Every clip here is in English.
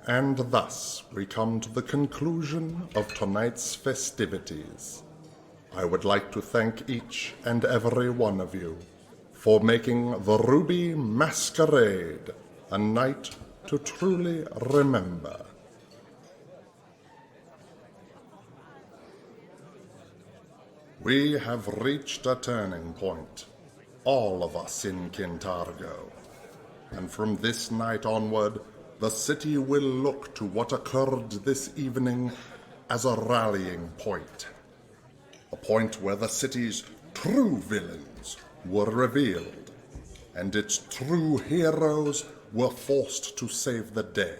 And thus we come to the conclusion of tonight's festivities. I would like to thank each and every one of you for making the Ruby Masquerade a night to truly remember. We have reached a turning point, all of us in Kintargo. And from this night onward, the city will look to what occurred this evening as a rallying point. A point where the city's true villains were revealed, and its true heroes were forced to save the day.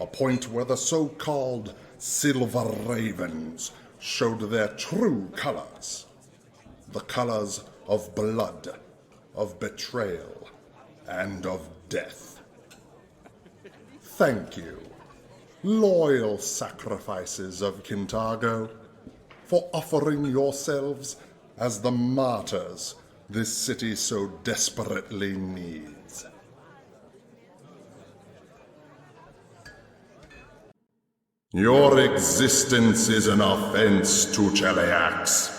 A point where the so-called Silver Ravens showed their true colors. The colors of blood, of betrayal, and of death. Thank you, loyal sacrifices of Kintargo, for offering yourselves as the martyrs this city so desperately needs. Your existence is an offense to Cheliax.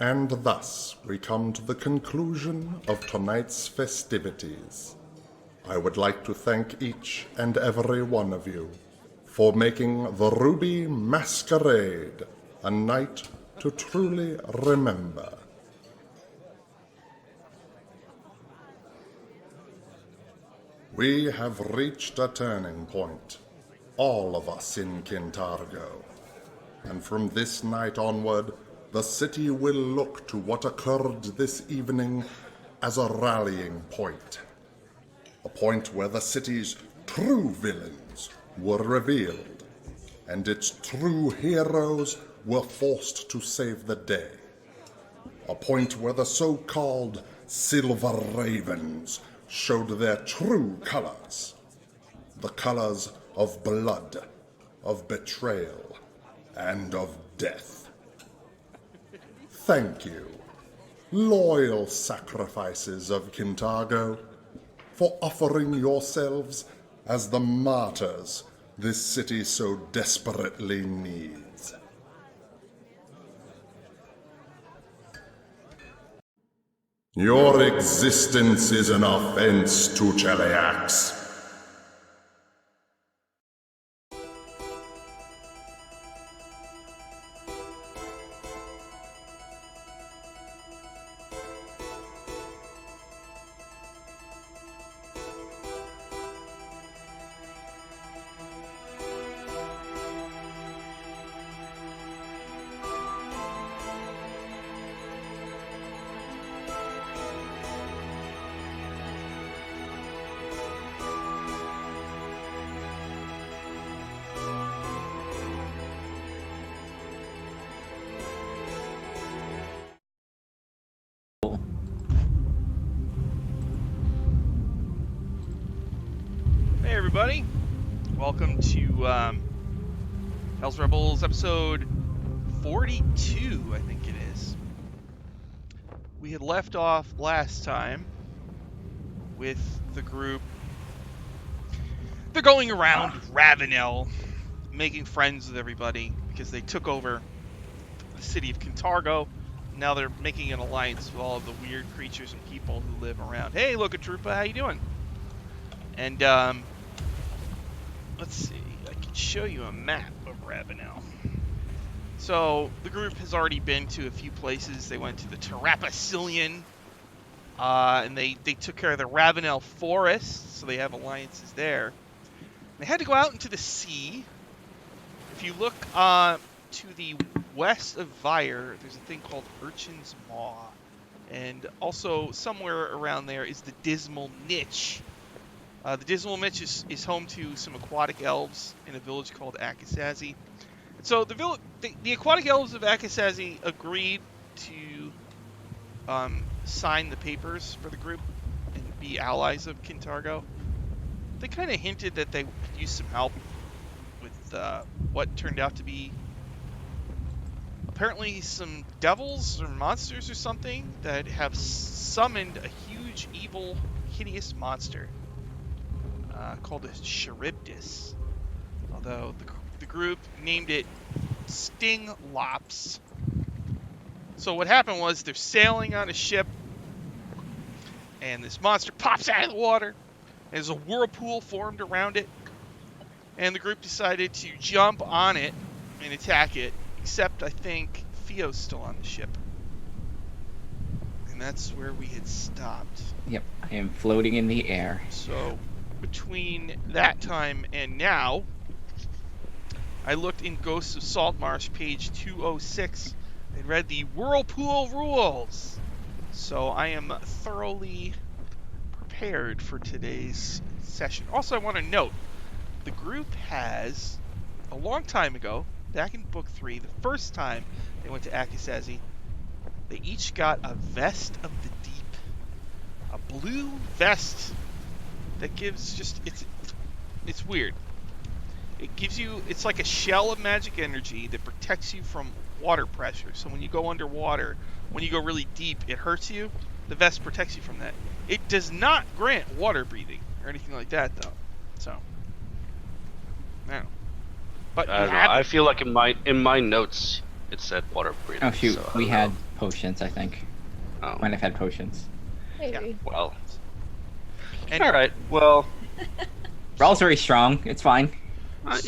And thus we come to the conclusion of tonight's festivities. I would like to thank each and every one of you for making the Ruby Masquerade a night to truly remember. We have reached a turning point, all of us in Kintargo. And from this night onward, the city will look to what occurred this evening as a rallying point. A point where the city's true villains were revealed, and its true heroes were forced to save the day. A point where the so-called Silver Ravens showed their true colors. The colors of blood, of betrayal, and of death. Thank you, loyal sacrifices of Kintargo, for offering yourselves as the martyrs this city so desperately needs. Your existence is an offense to Cheliax. Hey everybody, welcome to Hell's Rebels episode 42, I think it is. We had left off last time with the group. They're going around Ravenel, making friends with everybody because they took over the city of Kintargo. Now they're making an alliance with all of the weird creatures and people who live around. Hey, look at Troopa, how you doing? And let's see, I can show you a map of Ravenel. So the group has already been to a few places. They went to the Terrapacillion, and they took care of the Ravenel Forest, so they have alliances there. They had to go out into the sea. If you look to the west of Vire, there's a thing called Urchin's Maw, and also somewhere around there is the Dismal Niche. The Dismal Niche is home to some aquatic elves in a village called Akasazi. So the aquatic elves of Akasazi agreed to sign the papers for the group and be allies of Kintargo. They kind of hinted that they could use some help with what turned out to be apparently some devils or monsters or something that have summoned a huge, evil, hideous monster called a Charybdis. Although the group named it Stinglops. So what happened was they're sailing on a ship, and this monster pops out of the water. There's a whirlpool formed around it, and the group decided to jump on it and attack it, except I think Theo's still on the ship. And that's where we had stopped. Yep, I am floating in the air. So between that time and now, I looked in Ghosts of Saltmarsh, page 206, and read the Whirlpool Rules. So I am thoroughly prepared for today's session. Also, I want to note, the group has, a long time ago, back in Book 3, the first time they went to Akasazi, they each got a Vest of the Deep. A blue vest that gives just, it's weird. It gives you, it's like a shell of magic energy that protects you from water pressure. So when you go underwater, when you go really deep, it hurts you. The vest protects you from that. It does not grant water breathing or anything like that, though. So, I don't know. But I don't know. I feel like in my notes it said water breathing. Oh shoot, so we had potions, I think. Oh, Might have had potions. Maybe. well. And All right. Well, Rawl's very strong. It's fine.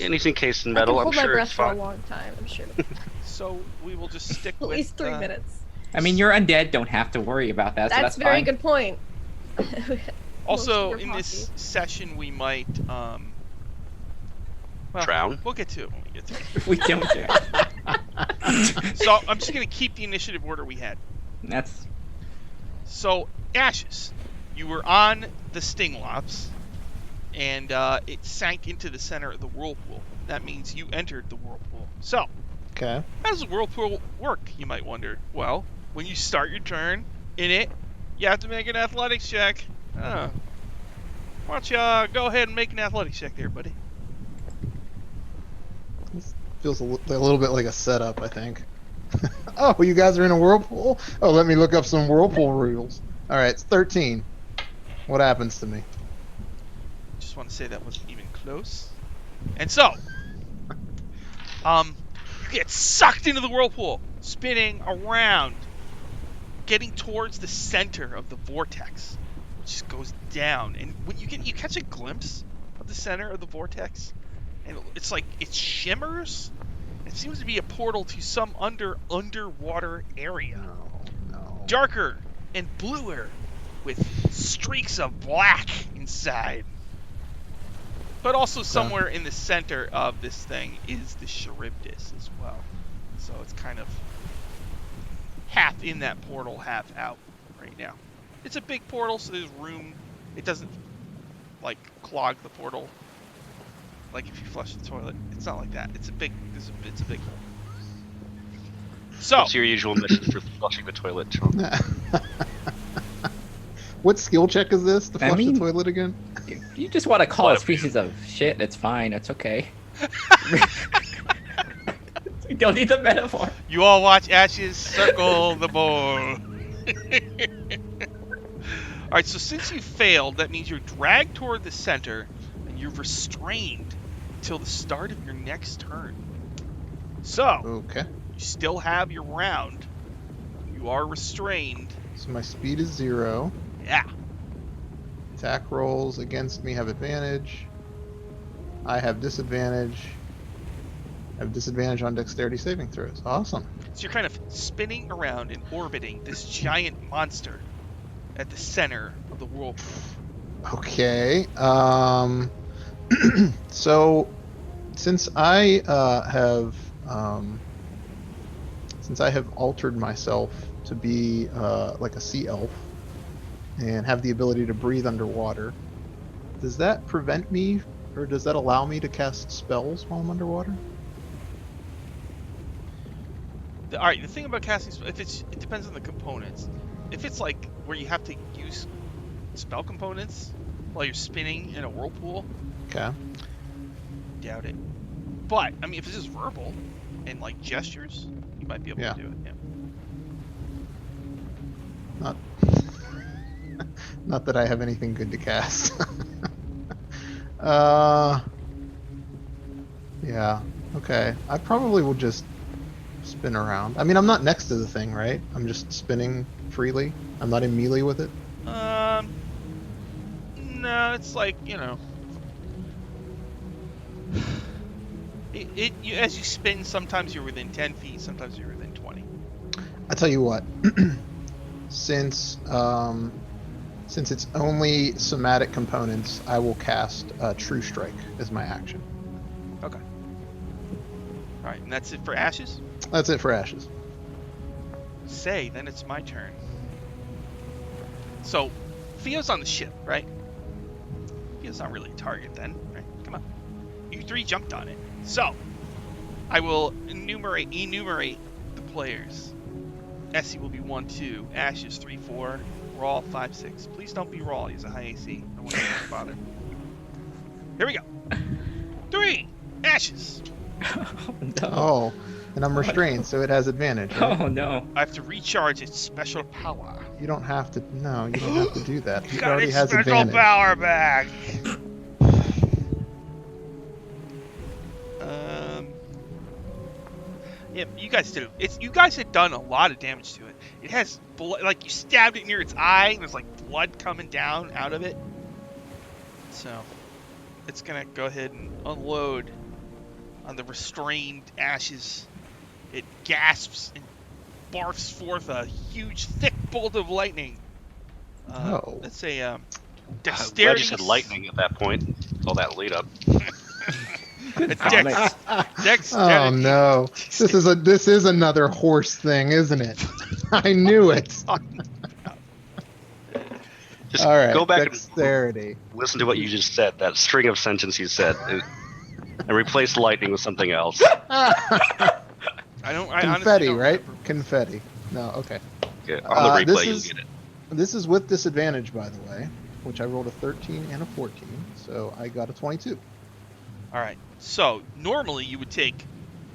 anything encased in I can metal, I'm hold my sure breath it's for a fine. long time. I'm sure. so we will just stick At with least 3 minutes. I mean, you're undead. Don't have to worry about that. So That's that's very fine. good point. Also, Most of in your this posse. session, we might well, Drown? We'll get to it when we get to it. We don't. So I'm just gonna keep the initiative order we had. That's So Ashes, you were on the Stinglops, and it sank into the center of the whirlpool. That means you entered the whirlpool. So Okay. how does the whirlpool work, you might wonder? Well, when you start your turn in it, you have to make an athletics check. Why don't you go ahead and make an athletics check there, buddy? This feels a little bit like a setup, I think. Oh, you guys are in a whirlpool? Oh, let me look up some whirlpool rules. All right, it's 13. What happens to me? Just want to say that wasn't even close. And so, you get sucked into the whirlpool, spinning around, getting towards the center of the vortex, which just goes down. And when you catch a glimpse of the center of the vortex, and it's like it shimmers. It seems to be a portal to some underwater area, No. darker and bluer, with streaks of black inside. But also somewhere in the center of this thing is the Charybdis as well. So it's kind of half in that portal, half out right now. It's a big portal, so there's room. It doesn't like clog the portal like if you flush the toilet. It's not like that. It's a big hole. So What's your usual method for flushing the toilet, Tom? What skill check is this to I flush mean- the toilet again? You just want to call What us a- pieces of shit. It's fine. It's okay. We don't need the metaphor. you all watch Ashes circle the bowl. Alright, so since you failed, that means you're dragged toward the center and you're restrained until the start of your next turn. So, Okay. you still have your round. You are restrained. So my speed is 0. Yeah. Attack rolls against me have advantage. I have disadvantage. I have disadvantage on dexterity saving throws. Awesome. So you're kind of spinning around and orbiting this giant monster at the center of the whirlpool. Okay. So since I have altered myself to be like a sea elf and have the ability to breathe underwater, does that prevent me, or does that allow me to cast spells while I'm underwater? Alright, the thing about casting, it depends on the components. If it's like where you have to use spell components while you're spinning in a whirlpool, Okay. doubt it. But, I mean, if it's just verbal and like gestures, you might be able Yeah. to do it. Yeah. Not not that I have anything good to cast. Yeah. Okay. I probably will just spin around. I mean, I'm not next to the thing, right? I'm just spinning freely. I'm not in melee with it. No, it's like, as you spin, sometimes you're within 10 feet, sometimes you're within 20. I tell you what. Since it's only somatic components, I will cast True Strike as my action. Okay. Alright, and that's it for Ashes? That's it for Ashes. Then it's my turn. So, Theo's on the ship, right? Theo's not really a target then, right? Come on. You three jumped on it. So, I will enumerate the players. Essie will be 1, 2, Ashes 3, 4, Raw 5, 6. Please don't be Raw, he's a high AC. I want you to bother. Here we go. 3, Ashes. Oh, no. Oh, and I'm restrained, so it has advantage. Right? Oh, no. I have to recharge its special power. You don't have to. No, you don't have to do that. He Got already its has special advantage. power back. You guys did it. You guys had done a lot of damage to it. It has blood, like you stabbed it near its eye, and there's like blood coming down out of it. So it's gonna go ahead and unload on the restrained ashes. It gasps and barfs forth a huge, thick bolt of lightning. Oh. Let's say Glad dexterity. you said lightning at that point. All that lead up. Dexterity. Oh no! This is another horse thing, isn't it? I knew it. Just All right. go back Dexterity. and listen to what you just said. That string of sentence you said, and replace lightning with something else. I honestly Confetti, don't right? remember. Confetti. No, okay. Yeah, on the This replay, you'll is- get it. This is with disadvantage, by the way, which I rolled a 13 and a 14, so I got a 22. All right. So normally you would take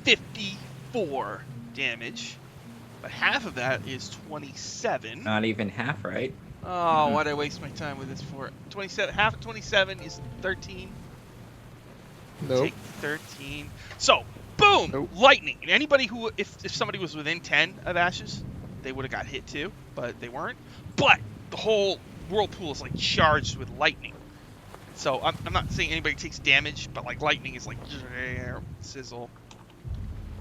54 damage, but half of that is 27. Not even half, right? Oh, why'd I waste my time with this for? 27. Half of 27 is 13. Nope. Take 13. So, boom! Nope. Lightning. And anybody who, if somebody was within 10 of ashes, they would have got hit too, but they weren't. But the whole whirlpool is like charged with lightning. So I'm not saying anybody takes damage, but like lightning is like sizzle,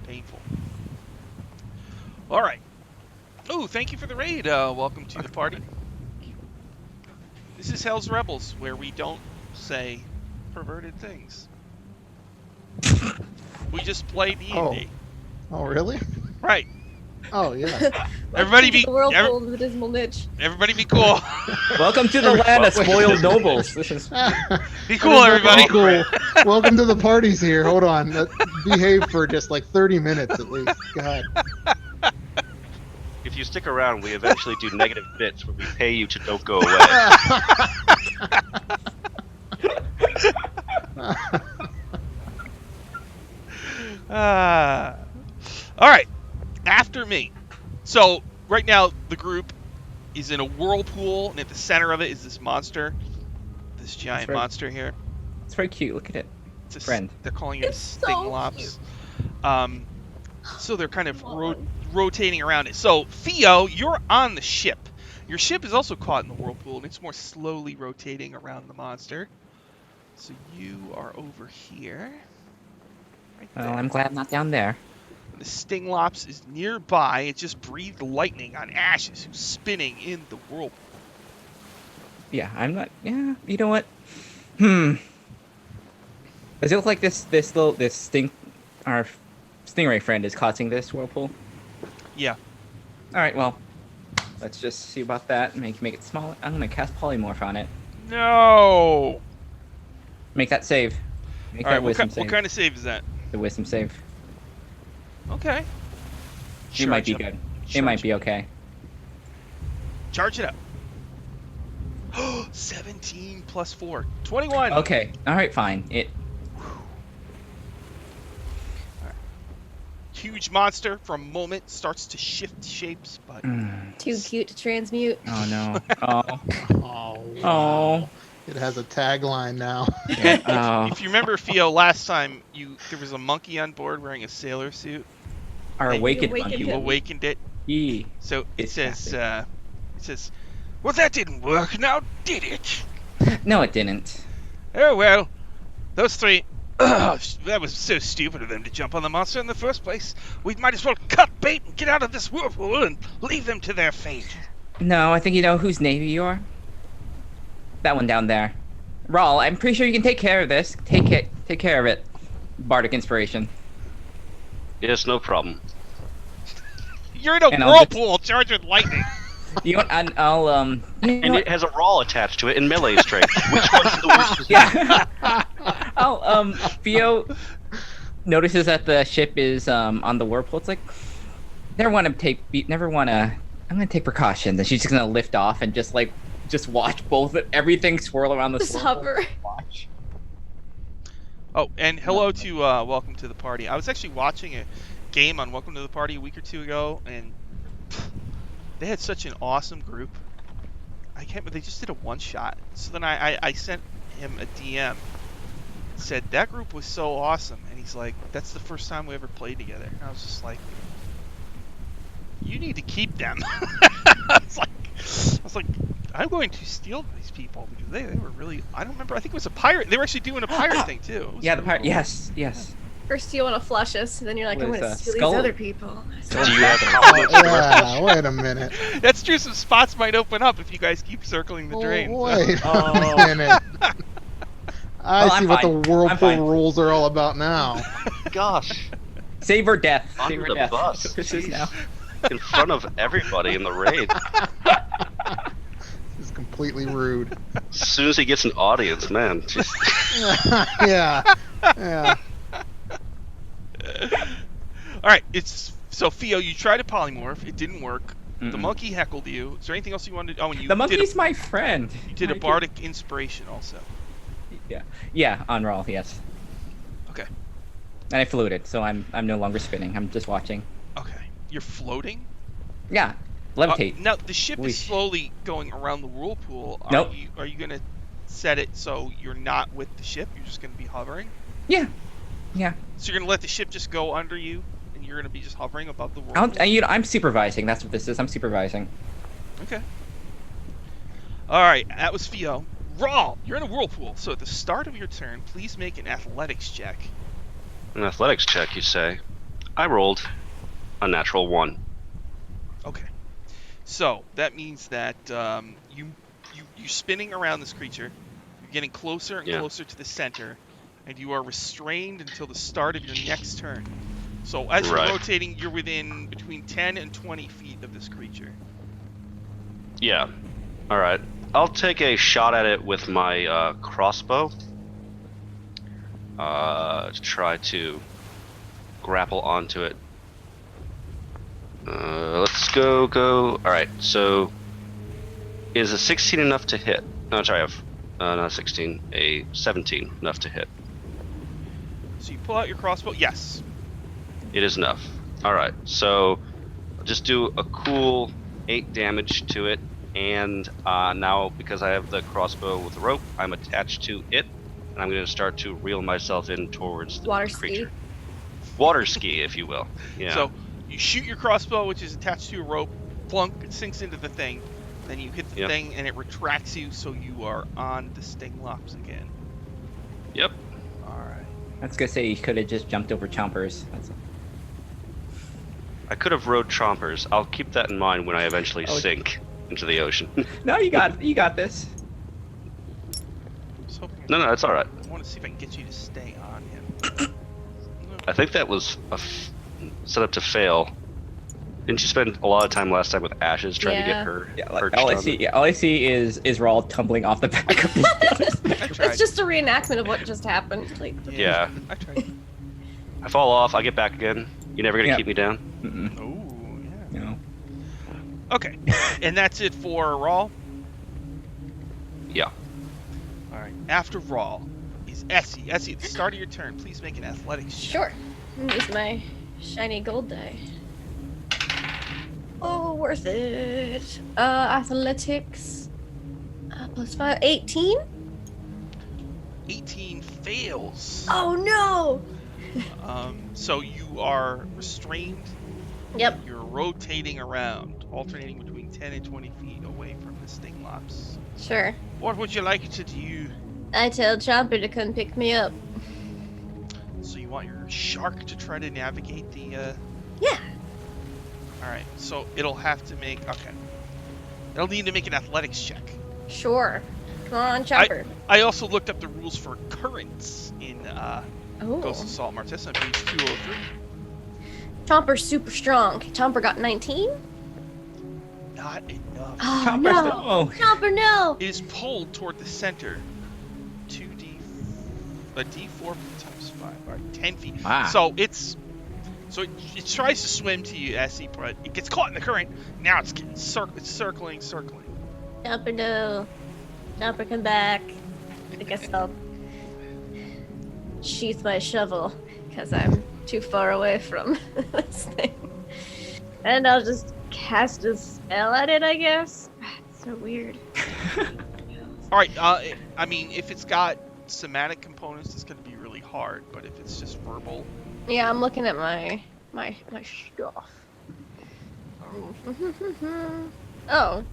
painful. All right. Oh, thank you for the raid. Welcome to the party. This is Hell's Rebels, where we don't say perverted things. We just play D&D. Oh, really? Right. Oh, yeah. Everybody be the whirlpool of the dismal niche. Everybody be cool. Welcome to the land of spoiled nobles. This is Be cool, everybody. Cool. Welcome to the parties here. Hold on. Behave for just like 30 minutes at least. God. If you stick around, we eventually do negative bits where we pay you to don't go away. All right. After me. So right now the group is in a whirlpool, and at the center of it is this monster, this giant That's right. monster here. it's very cute. Look at it. It's a, Friend. They're calling it a It's so Stinglops. So they're kind of Come on. rotating around it. So Theo, you're on the ship. Your ship is also caught in the whirlpool, and it's more slowly rotating around the monster. So you are over here. Right there. Well, I'm glad I'm not down there. The Stinglops is nearby. It just breathed lightning on Ashes, who's spinning in the whirlpool. Yeah, I'm not. Yeah, you know what? Does it look like this our stingray friend is causing this whirlpool? Yeah. All right, well, let's just see about that. Make it smaller. I'm gonna cast polymorph on it. No. Make that save. Make All that right. wisdom save. What kind of save is that? The wisdom save. Okay. It might be Charge up. good. It might Charge be up. okay. Charge it up. 17 plus 4. 21. Okay. All right. Fine. It. Huge monster for a moment starts to shift shapes, but Too cute to transmute. Oh no. Oh. Oh. Oh. It has a tagline now. Yeah. Oh. if you remember, Theo, last time there was a monkey on board wearing a sailor suit. Our And awakened awakened monkey. You him. awakened it. He. So it It's says, well, that didn't work now, did it? No, it didn't. Oh, well, those three, that was so stupid of them to jump on the monster in the first place. We might as well cut bait and get out of this whirlpool and leave them to their fate. No, I think you know whose navy you are. That one down there. Rawl, I'm pretty sure you can take care of this. Take care of it. Bardic inspiration. Yes, no problem. You're in a And I'll just- whirlpool charged with lightning. You know what? I'll you know And what? it has a raw attached to it in melee strength. Which one's the worst position? Yeah. I'll Theo notices that the ship is on the whirlpool. It's like I'm gonna take precautions, and she's just gonna lift off and just watch everything swirl around the Just whirlpool. hover. Watch. Oh, and hello to Welcome to the Party. I was actually watching a game on Welcome to the Party a week or two ago, and they had such an awesome group. They just did a one-shot. So then I sent him a DM. Said that group was so awesome, and And he's like, that's the first time we ever played together. And I was just like, you need to keep them. I was like, I'm going to steal these people because they were really. I don't remember. I think it was a pirate. They were actually doing a pirate thing too. It was Yeah, the really pirate. cool. Yes. First you want to flush us, and then you're like, I'm What is going to that, steal skull? these other people. Do you have compliments for Yeah, wait a minute. That's true. Some spots might open up if you guys keep circling the drain. so- Wait Oh. a minute. I Well, see I'm what fine. the I'm whirlpool fine. rules are all about now. Gosh, Save or death. Under Save or the death. bus. This is now. in front of everybody in the raid. This is completely rude. As soon as he gets an audience, man. Just, Yeah. All right. It's so Theo. You tried a polymorph. It didn't work. The Mm-mm. monkey heckled you. Is there anything else you wanted? Oh, and you The did monkey's my friend. you did a Like, bardic inspiration also. Yeah, on roll, yes. Okay. And I floated, so I'm no longer spinning. I'm just watching. Okay. You're floating. Yeah, levitate. Now the ship is Whoosh. slowly going around the whirlpool. Nope. Are you gonna set it so you're not with the ship? You're just gonna be hovering. Yeah. So you're gonna let the ship just go under you, and you're gonna be just hovering above the whirlpool. I'm supervising. That's what this is. I'm supervising. Okay. All right. That was Theo. Raw. You're in a whirlpool. So at the start of your turn, please make an athletics check. an athletics check, you say. I rolled a natural 1. Okay. So that means that you're spinning around this creature. You're getting closer and Yeah. closer to the center, and you are restrained until the start of your next turn. So as you're Right. rotating, you're within between 10 and 20 feet of this creature. Yeah. Alright. I'll take a shot at it with my crossbow. To try to grapple onto it. Let's go. Alright, so is a 16 enough to hit? No, sorry, I have not 16, a 17 enough to hit. So you pull out your crossbow. Yes. It is enough. Alright, so I'll just do a cool 8 damage to it, and now because I have the crossbow with the rope, I'm attached to it, and I'm going to start to reel myself in towards the Water ski. creature. Water ski, if you will. Yeah. So you shoot your crossbow, which is attached to a rope. Plunk, it sinks into the thing. Then you hit the Yep. thing, and it retracts you, so you are on the sting locks again. Yep. All right. I was gonna say you could have just jumped over chompers. That's I could have rode chompers. I'll keep that in mind when I eventually Oh. sink into the ocean. No, you got this. I was hoping No, that's all right. I want to see if I can get you to stay on him. I think that was set up to fail. Didn't you spend a lot of time last time with Ashes trying to Yeah. get her Yeah, like, perched all I on see, it? yeah, all I see is Rawl tumbling off the back of I tried. It's just a reenactment of what just happened. Like, Yeah. I tried. I fall off, I get back again. You're never gonna Yeah. keep me down? Mm-mm, Oh, yeah. you know. Okay. And that's it for Rawl. Yeah. All right. After Rawl is Essie. Essie, at the start of your turn, please make an athletics check. sure. Use my shiny gold die. Oh, worth it. Athletics. +5. 18? 18 fails. Oh no! So you are restrained. Yep. You're rotating around, alternating between 10 and 20 feet away from the sting laps. Sure. What would you like to do? I tell Chomper to come pick me up. So you want your shark to try to navigate the, Yeah. Alright, so it'll have to make... Okay. It'll need to make an athletics check. Sure. Come on, Chomper. I also looked up the rules for currents in Oh. Ghost of Salt Martessa on page 203. Chomper's super strong. Chomper got 19? Not enough. Oh, Chomper's no. the- oh. Chomper, no! It is pulled toward the center. A D4 times 5. Alright, 10 feet. Wow. So it tries to swim to you, Essie, but it gets caught in the current. Now it's getting it's circling. Chomper, no. Chomper, come back. I guess I'll sheath my shovel, because I'm too far away from this thing. And I'll just cast a spell at it, I guess. It's so weird. Alright, I mean, if it's got somatic components, it's going to be really hard. But if it's just verbal, Yeah, I'm looking at my stuff. Oh,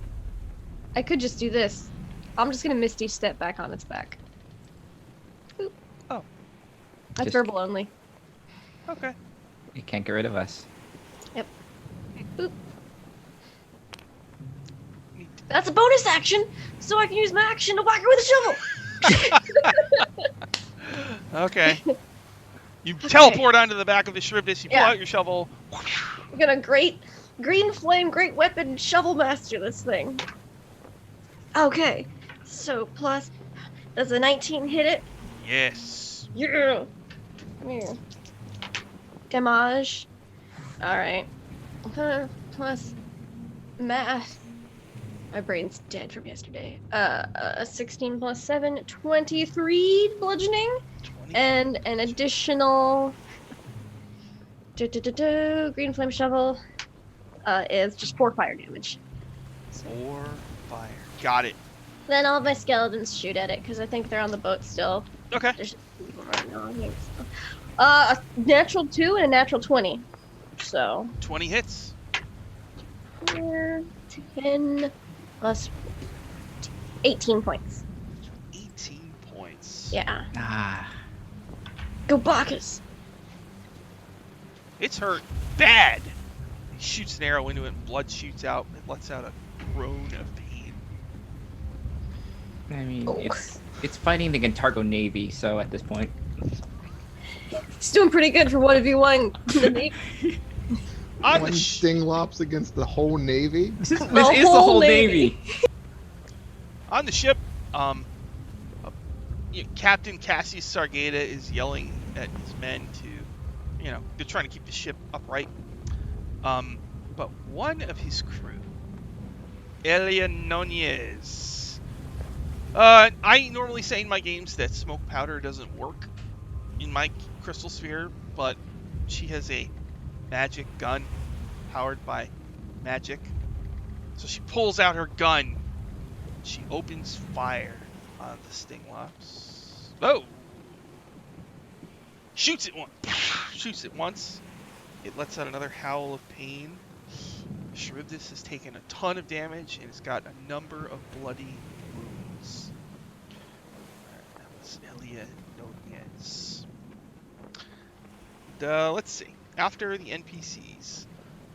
I could just do this. I'm just gonna Misty Step back on its back. Boop. Oh. That's Just- verbal only. okay. It can't get rid of us. Yep. Boop. That's a bonus action, so I can use my action to whack it with a shovel. Okay. You teleport onto the back of the Charybdis. You pull Yeah. out your shovel. I'm gonna green flame, great weapon, shovel master this thing. Okay, so plus, does a 19 hit it? Yes. Yeah. Come here. Damage. Alright. Plus math. My brain's dead from yesterday. 16 plus 7, 23 bludgeoning. 20. And an additional green flame shovel is just 4 fire damage. 4 fire. Got it. Then all of my skeletons shoot at it because I think they're on the boat still. Okay. There's just people running on here. So. A natural 2 and a natural 20. So 20 hits. 4, 10 plus 18 points. 18 points. Yeah. Ah. Go Bacchus! It's hurt bad. He shoots an arrow into it and blood shoots out. It lets out a groan of pain. I mean, Oh. it's fighting the Gintargo Navy, so at this point. He's doing pretty good for 1v1. On One the Stinglops against the whole navy. This is the whole whole Navy. Navy. On the ship, Captain Cassius Sargata is yelling at his men to, they're trying to keep the ship upright. But one of his crew, Elia Nunez. I normally say in my games that smoke powder doesn't work in my crystal sphere, but she has a magic gun powered by magic. So she pulls out her gun. She opens fire on the Stinglops. Oh! Shoots it once. Shoots it once. It lets out another howl of pain. Charybdis has taken a ton of damage and it's got a number of bloody wounds. Alright, that was Elia Nunez. Let's see. After the NPCs.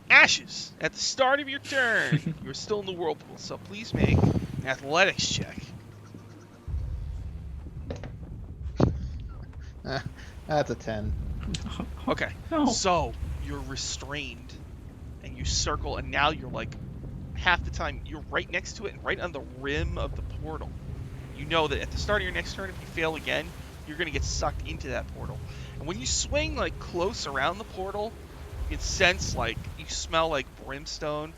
Ashes, at the start of your turn, you're still in the whirlpool, so please make an athletics check. That's a 10. Okay, No. so you're restrained, and you circle, and now you're like, half the time, you're right next to it, and right on the rim of the portal. You know that at the start of your next turn, if you fail again, you're going to get sucked into that portal. And when you swing, like, close around the portal, you can sense, like, you smell like brimstone,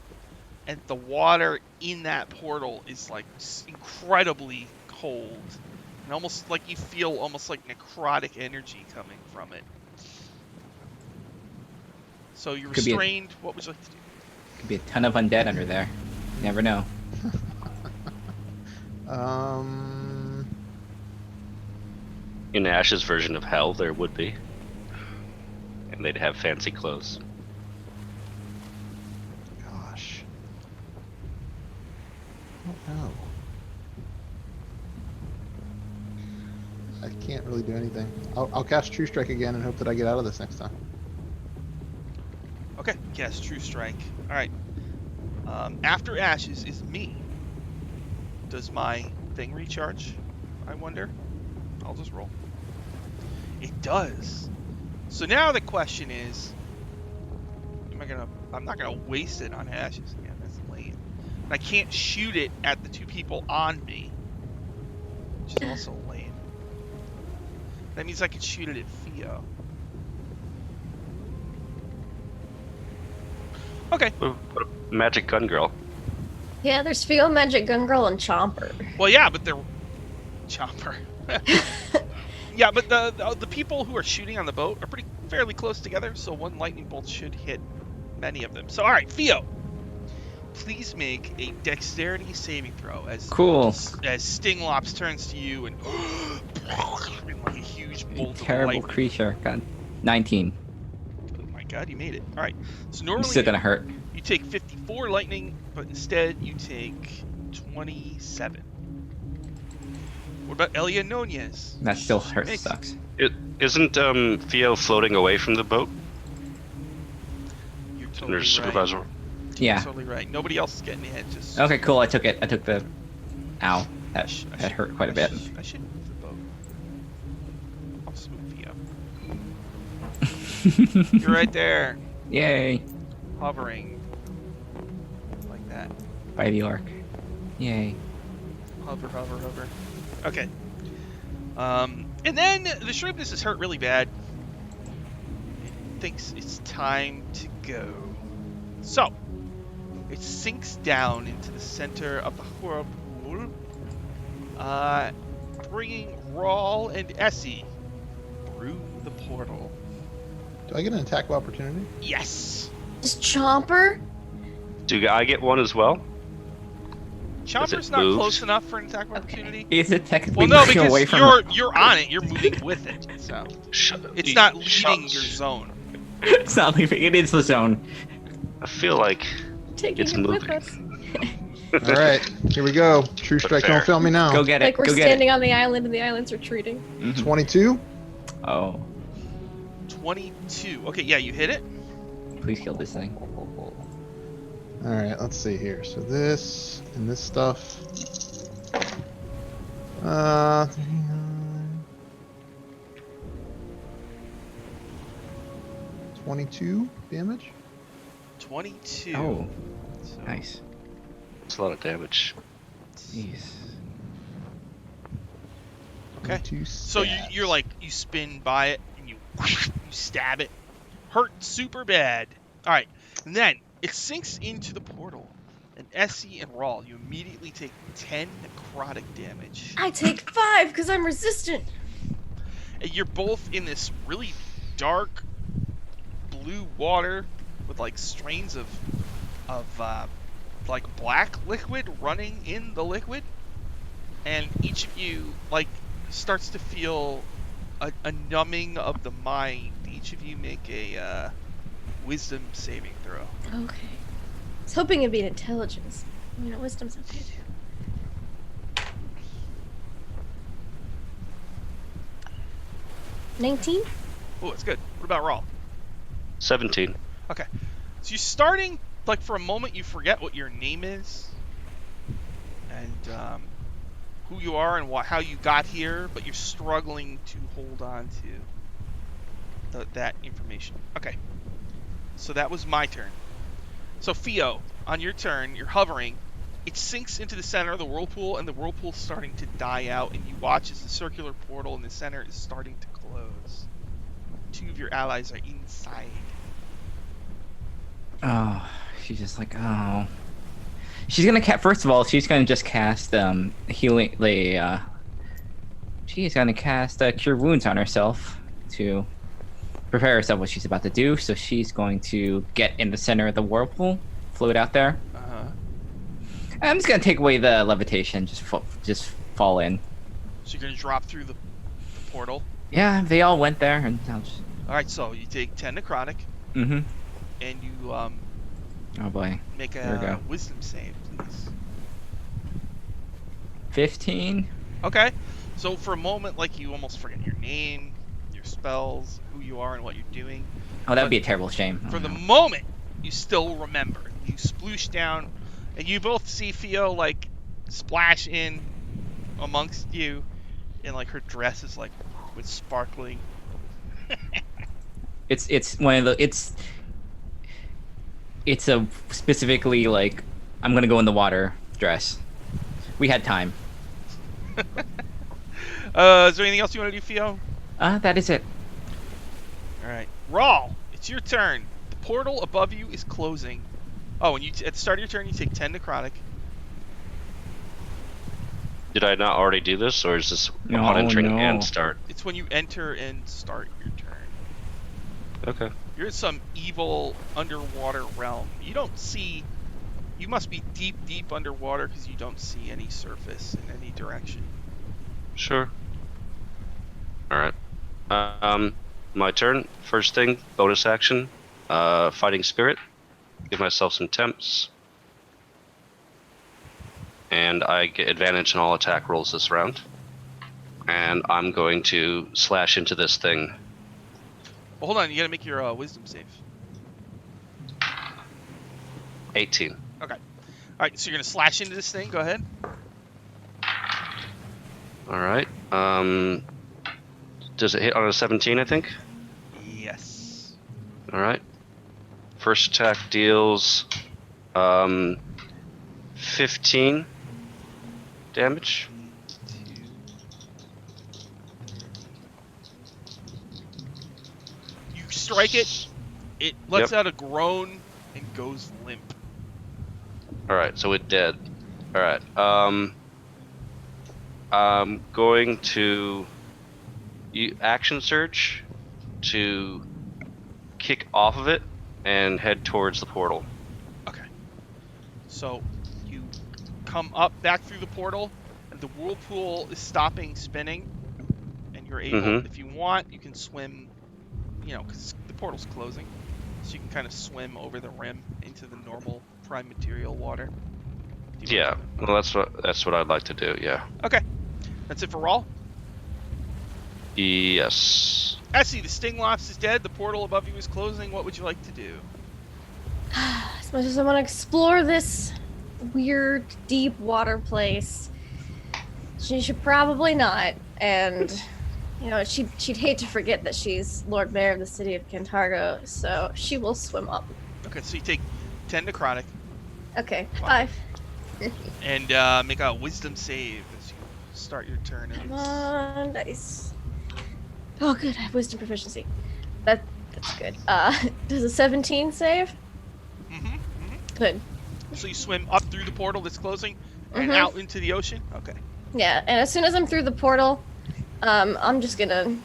and the water in that portal is, like, incredibly cold. And almost like you feel almost like necrotic energy coming from it. So you're Could be a- restrained. What would you like to do? Could be a ton of undead under there. You never know. In Ash's version of hell, there would be. And they'd have fancy clothes. Gosh. I don't know. I can't really do anything. I'll cast True Strike again and hope that I get out of this next time. Okay, cast True Strike. Alright. After Ashes is me. Does my thing recharge? I wonder. I'll just roll. It does. So now the question is, I'm not gonna waste it on Ashes again. That's lame. And I can't shoot it at the two people on me, which is also lame. That means I could shoot it at Theo. Okay. What a magic gun girl. Yeah, there's Fio, Magic Gun Girl, and Chomper. Well, yeah, but they're Chomper. Yeah, but the people who are shooting on the boat are fairly close together, so one lightning bolt should hit many of them. So, all right, Theo, please make a dexterity saving throw as Cool. as Stinglops turns to you and like a huge bolt of Terrible lightning. creature. God. 19. Oh my god, you made it. All right. So I'm normally still gonna hurt. you take 54 lightning, but instead you take 27. What about Elia Nunez? That still She hurts. makes it. Sucks. Isn't Theo floating away from the boat? You're And totally her right. supervisor. You're Yeah. totally right. Nobody else is getting it. Just Okay, cool. I took it. I took the. Ow. That I that hurt quite a bit. I should move the boat. I'll smooth you. You're right there, Yay! hovering like that. By the orc. Yay! Hover, hover, hover. Okay. And then the shrimpness is hurt really bad. It thinks it's time to go. So, it sinks down into the center of the whirlpool, bringing Rawl and Essie through the portal. Do I get an attack of opportunity? Yes! Is Chomper? Do I get one as well? Chomper's it not move? close enough for an attack of opportunity. Is it technically Well, no, moving away because from? you're on it. You're moving with it. So it's not leaving your zone. It's not leaving. It is the zone. I feel like Taking it's it with moving. us. All right, here we go. True strike, fair. don't fail me now. Go get it. Like we're Go get standing on the island and the island's retreating. it. Mhm. 22. Oh, 22. Okay, yeah, you hit it. please kill this thing. All right, let's see here. So this and this stuff. 39. 22 damage. 22. Oh, So- nice. it's a lot of damage. Jeez. Okay. 22 So you're stabs. like, you spin by it and you stab it. Hurt super bad. All right. And then it sinks into the portal. And Essie and Rawl, you immediately take 10 necrotic damage. I take 5 because I'm resistant. And you're both in this really dark blue water with like strains of like black liquid running in the liquid, and each of you like starts to feel a numbing of the mind. Each of you make a wisdom saving throw. Okay. I was hoping it'd be intelligence. You know, wisdom's okay too. 19? Oh, it's good. What about Rawl? 17. Okay. So you're starting, like, for a moment you forget what your name is and who you are and how you got here, but you're struggling to hold on to that information. Okay. So that was my turn. So Theo, on your turn, you're hovering. It sinks into the center of the whirlpool, and the whirlpool's starting to die out, and you watch as the circular portal in the center is starting to close. 2 of your allies are inside. Oh, she's just like, oh. She's gonna first of all, she's gonna just cast healing. She's gonna cast Cure Wounds on herself to prepare herself what she's about to do. So she's going to get in the center of the whirlpool, float out there. Uh-huh. I'm just gonna take away the levitation, just fall in. So you're gonna drop through the portal. Yeah, they all went there, and I'll just. All right, so you take 10 necrotic, Mm-hmm. and you Oh boy. make There we a go. wisdom save, please. 15. Okay. So for a moment, like, you almost forget your name, your spells, who you are, and what you're doing. Oh, that'd be a terrible shame. For Oh, the no. moment, you still remember. You sploosh down, and you both see Theo, like, splash in amongst you, and, like, her dress is, like, with sparkling. It's one of the it's a specifically like I'm gonna go in the water dress. We had time. Is there anything else you want to do, Theo? That is it. All right, Rawl, it's your turn. The portal above you is closing. Oh, and at the start of your turn, you take 10 necrotic. Did I not already do this, or is this No, upon entering no. and start? It's when you enter and start your turn. Okay. You're in some evil underwater realm. You you must be deep underwater because you don't see any surface in any direction. Sure. Alright. My turn. First thing, bonus action. Fighting Spirit. Give myself some temps. And I get advantage on all attack rolls this round. And I'm going to slash into this thing. Well, hold on, you gotta make your wisdom save. 18. Okay. Alright, so you're gonna slash into this thing, go ahead. Alright. Does it hit on a 17, I think? Yes. Alright. First attack deals 15 damage. You strike it, it lets out a groan and goes limp. Alright, so it dead. Alright. I'm going to action surge to kick off of it and head towards the portal. Okay. So you come up back through the portal, and the whirlpool is stopping spinning, and you're able, if you want, you can swim, because the portal's closing, so you can kind of swim over the rim into the normal prime material water. Yeah, well, that's what I'd like to do. Yeah. Okay, that's it for Rawl. Yes. Essie, the sting lops is dead. The portal above you is closing. What would you like to do? As much as I want to explore this weird, deep water place, she should probably not. And, she'd hate to forget that she's Lord Mayor of the city of Cantargo, so she will swim up. Okay, so you take 10 necrotic. Okay, Wow. 5. And make a wisdom save as you start your turn. Come on, dice. Oh, good. I have wisdom proficiency. That's good. Does a 17 save? Mm-hmm. Good. So you swim up through the portal that's closing and out into the ocean? Okay. Yeah, and as soon as I'm through the portal, I'm just gonna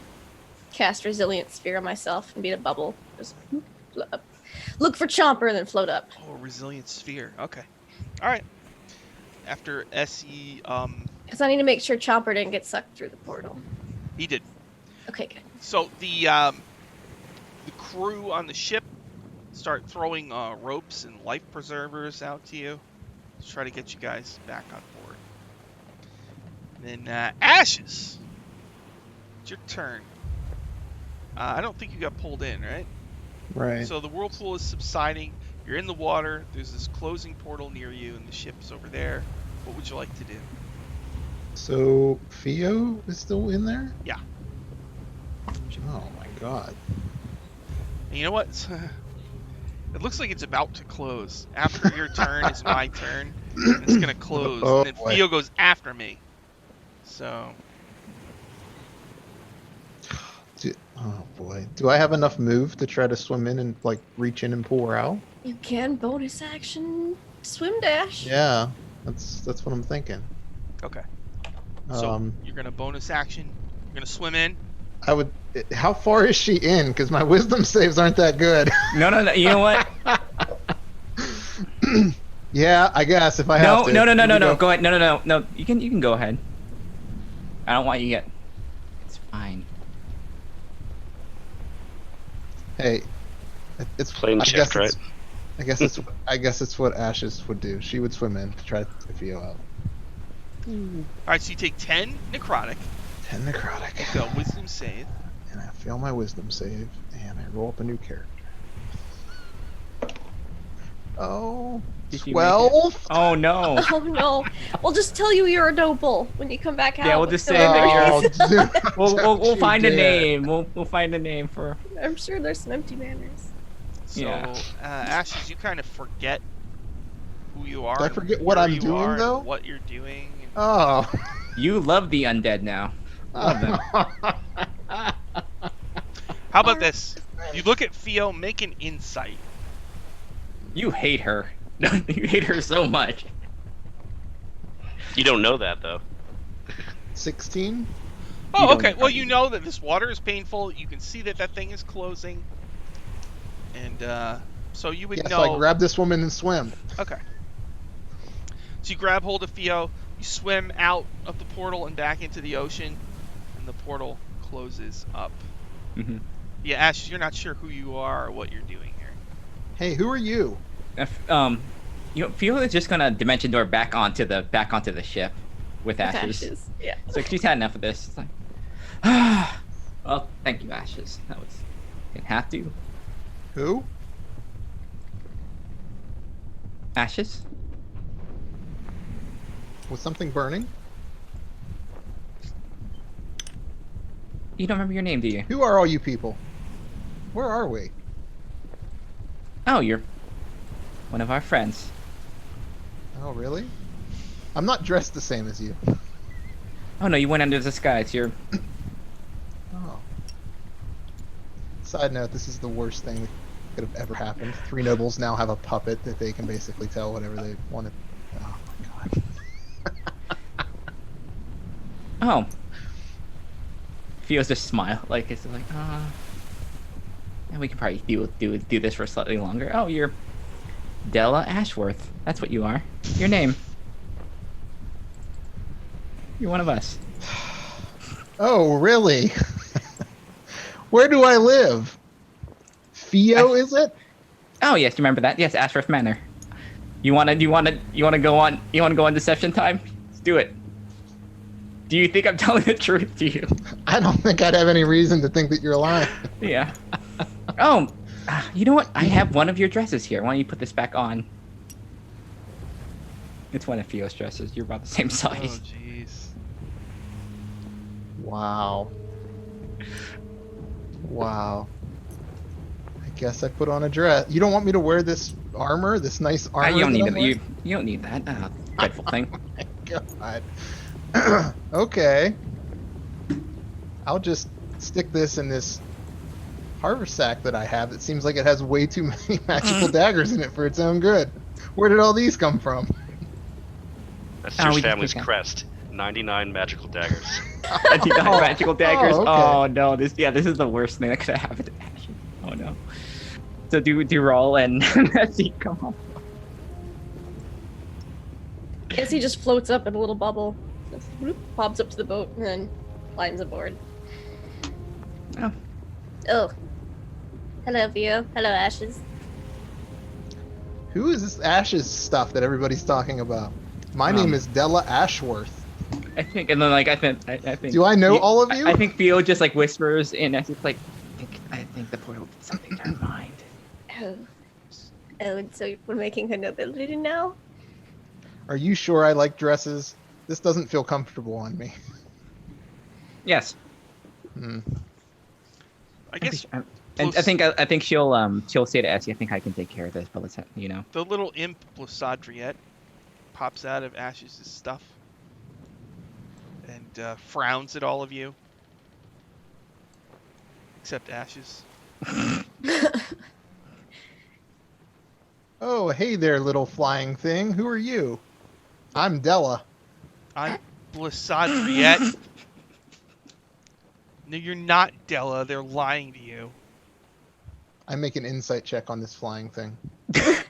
cast Resilient Sphere on myself and be in a bubble. Just float up. Look for Chomper and then float up. Oh, Resilient Sphere. Okay. All right. After SE, Because I need to make sure Chomper didn't get sucked through the portal. he did. Okay, good. So the crew on the ship start throwing ropes and life preservers out to you to try to get you guys back on board. And then Ashes, it's your turn. I don't think you got pulled in, right? Right. So the whirlpool is subsiding. You're in the water. There's this closing portal near you, and the ship's over there. What would you like to do? So Theo is still in there? Yeah. Oh my god. And you know what? It looks like it's about to close. After your turn is my turn. And it's gonna close, Oh, and then boy. Theo goes after me. So Oh boy. Do I have enough move to try to swim in and like reach in and pull her out? You can bonus action swim dash. Yeah. That's what I'm thinking. okay. So Um you're gonna bonus action. You're gonna swim in. I would how far is she in? Because my wisdom saves aren't that good. No. You know what? Yeah, I guess if I have to. No. Here we Go ahead. No. You can go ahead. I don't want you yet. It's fine. Hey, it's Plane I check, guess right? it's- I guess it's what Ashes would do. She would swim in to try to get Theo out. All right. So you take 10 necrotic. 10 necrotic. Make a wisdom save. And I fail my wisdom save, and I roll up a new character. Oh, Did you make it? 12? Oh no. Oh no. We'll just tell you you're a noble when you come back out. Yeah, we'll with just the say that women. you're- dude, We'll don't find you a dare. name. We'll find a name for. I'm sure there's some empty manners. So Yeah. Ashes, you kind of forget who you are. Do I and forget what where I'm you doing, are and though? what you're doing. and- Oh. You love the undead now. Love them. How about this? You look at Theo, make an insight. You hate her. You hate her so much. You don't know that though. 16? Oh, don't okay. know. Well, you know that this water is painful. You can see that thing is closing. And so you would Yes, know. I grab this woman and swim. Okay. So you grab hold of Theo, you swim out of the portal and back into the ocean, and the portal closes up. Mm-hmm. Yeah, Ashes, you're not sure who you are or what you're doing here. Hey, who are you? Theo is just gonna dimension door back onto the ship with Ashes. Yeah. So she's had enough of this. It's like, well, thank you, Ashes. That was didn't have to. Who? Ashes. Was something burning? You don't remember your name, do you? Who are all you people? Where are we? Oh, you're one of our friends. Oh, really? I'm not dressed the same as you. Oh no, you went under the skies. You're. Oh. Side note, this is the worst thing that could have ever happened. Three nobles now have a puppet that they can basically tell whatever they want to... Oh my god. Oh. Theo's just smile, like it's like, and we can probably do this for slightly longer. Oh, you're Della Ashworth. That's what you are. Your name. You're one of us. Oh, really? Where do I live? Theo, is it? Oh yes, you remember that? Yes, Ashworth Manor. You wanna go on deception time? Let's do it. Do you think I'm telling the truth to you? I don't think I'd have any reason to think that you're lying. Yeah. Oh, you know what? I have one of your dresses here. Why don't you put this back on? It's one of Theo's dresses. You're about the same Oh, size. jeez. Wow. Wow. I guess I put on a dress. You don't want me to wear this armor? This nice armor? You don't that need I'm it. wearing? You don't need that dreadful thing. God. Okay. I'll just stick this in this harvest sack that I have. It seems like it has way too many magical daggers in it for its own good. Where did all these come from? That's Oh, your we just family's pick up. crest. 99 magical daggers. Magical daggers. okay. Oh no, this is the worst thing that could have happened to Ashley. Oh no. So do roll and let's see, come on. Guess he just floats up in a little bubble. Just whoop, pops up to the boat and then climbs aboard. Oh. Oh. Hello, Theo. Hello, Ashes. Who is this Ashes stuff that everybody's talking about? My name is Della Ashworth. I think, and then like I think. Do I know all of you? I think Theo just like whispers in. It's like, I think the portal did something to her mind. Oh. Oh, and so we're making her nobility now? Are you sure I like dresses? This doesn't feel comfortable on me. Yes. Hmm. I guess And I think she'll say to Essie, I think I can take care of this, but let's the little imp Blissadriette pops out of Ash's stuff and frowns at all of you. Except Ashes. Oh, hey there, little flying thing. Who are you? I'm Della. I'm Blissadriette. No, you're not, Della. They're lying to you. I make an insight check on this flying thing. It's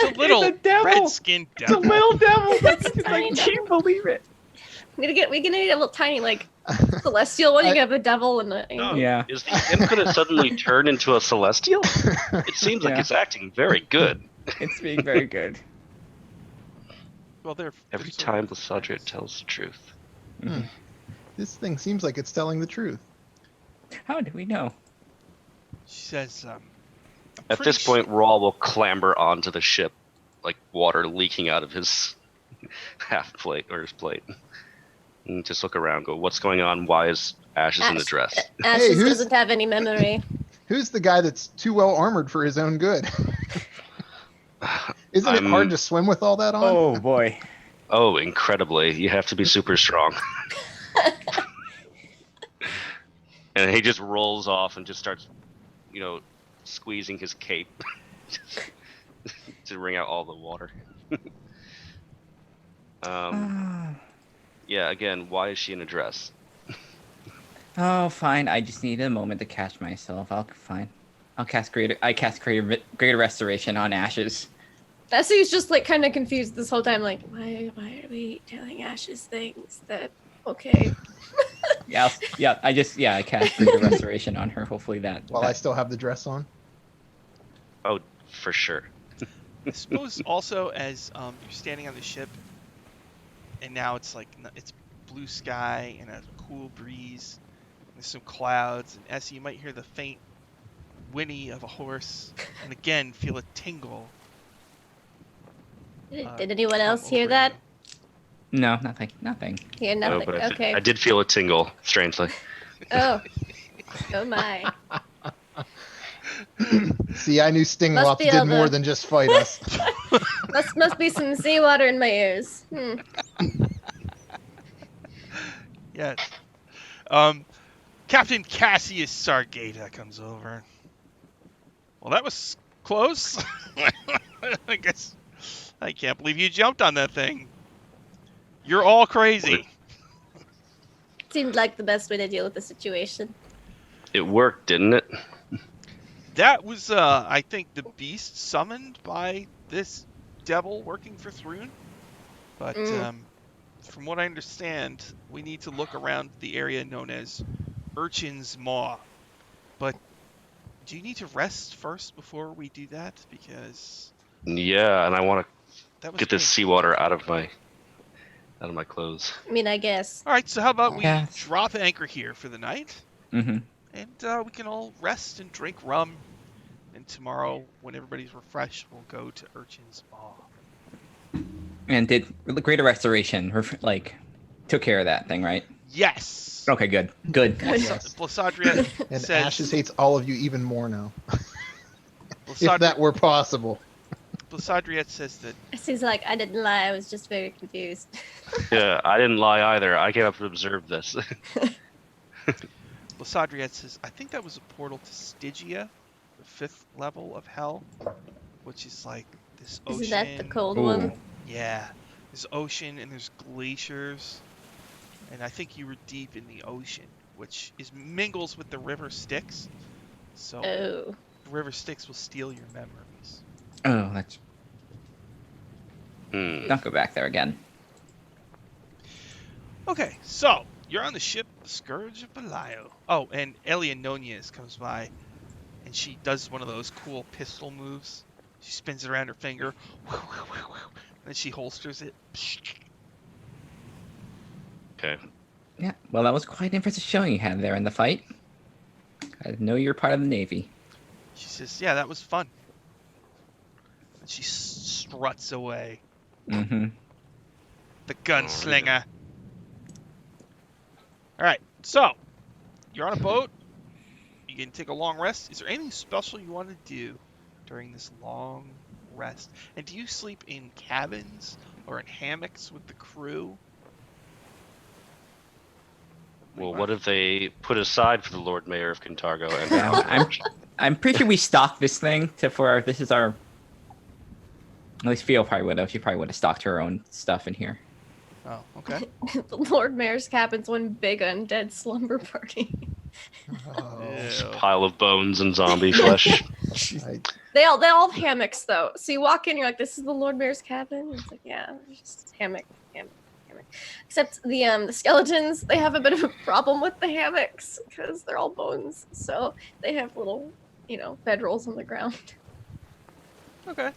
a little It's a devil. red-skinned It's a devil. little devil. It's a It's tiny like, can you believe it? we're gonna need a little tiny, like, celestial one. You can have a devil and a... No, Yeah. Is the imp going to suddenly turn into a celestial? It seems like Yeah. it's acting very good. It's being very good. Well, they're Every sort time of- Blissadriette tells the truth. This thing seems like it's telling the truth. How do we know? She says, At this point, Rawl will clamber onto the ship, like water leaking out of his half plate or his plate. And just look around, go, what's going on? Why is Ashes in the dress? Ashes who's- doesn't have any memory. Who's the guy that's too well armored for his own good? Isn't it hard to swim with all that on? Oh boy. Oh, incredibly. You have to be super strong. And he just rolls off and just starts, squeezing his cape to wring out all the water. Yeah, again, why is she in a dress? Oh, fine. I just need a moment to catch myself. I'll cast greater restoration on Ashes. Essie's just like kind of confused this whole time, like, why are we telling Ashes things that okay? Yeah, I cast Greater Restoration on her. Hopefully that. While I still have the dress on. Oh, for sure. I suppose also as you're standing on the ship, and now it's like it's blue sky and a cool breeze. There's some clouds, and Essie, you might hear the faint whinny of a horse, and again feel a tingle. Did anyone else come hear over that? you. No, nothing. Hear No, nothing. but Okay. I did feel a tingle, strangely. Oh. Oh my. See, I knew Stinglops Must be did all more the- than just fight us. Must be some seawater in my ears. Yes. Captain Cassius Sargata comes over. Well, that was close. I guess I can't believe you jumped on that thing. You're all crazy. Seemed like the best way to deal with the situation. It worked, didn't it? That was, I think, the beast summoned by this devil working for Thrune. But from what I understand, we need to look around the area known as Urchin's Maw. But do you need to rest first before we do that? Because Yeah, and I want that to was get this painful. seawater out of my clothes. I mean, I guess. All right, so how about we Yes. drop anchor here for the night, Mm-hmm. and we can all rest and drink rum. And tomorrow, when everybody's refreshed, we'll go to Urchin's Maw. And did Greater Restoration took care of that thing, right? Yes. Okay, good. Good. Yes. Blassadriet And says. Ashes hates all of you even more now. If Blassadriet, that were possible. Blassadriet says that. Essie's like, I didn't lie. I was just very confused. Yeah, I didn't lie either. I came up to observe this. Blassadriet says, I think that was a portal to Stygia, the 5th level of hell, which is like this ocean. Isn't that the cold Ooh. one? Yeah, there's ocean and there's glaciers, and I think you were deep in the ocean, which mingles with the river Styx. So Oh. the river Styx will steal your memories. Oh, that's. Hmm. Don't go back there again. Okay, so you're on the ship, the Scourge of Belial. Oh, and Elian Nunez comes by, and she does one of those cool pistol moves. She spins it around her finger, and then she holsters it. Okay. Yeah. Well, that was quite an impressive showing you had there in the fight. I know you're part of the Navy. She says, yeah, that was fun. And she struts away. Mm-hmm. The gunslinger. All right, so you're on a boat. You can take a long rest. Is there anything special you want to do during this long rest? And do you sleep in cabins or in hammocks with the crew? Well, what if they put aside for the Lord Mayor of Kintargo? And Yeah, I'm pretty sure we stocked this thing this is our. At least Theo probably would have. She probably would have stocked her own stuff in here. Oh, okay. The Lord Mayor's cabin's one big undead slumber party. Oh, Just a Ew. pile of bones and zombie flesh. They all have hammocks though. So you walk in, you're like, "This is the Lord Mayor's cabin." It's like, yeah, there's just hammock. Except the skeletons, they have a bit of a problem with the hammocks because they're all bones. So they have little, bedrolls on the ground. Okay.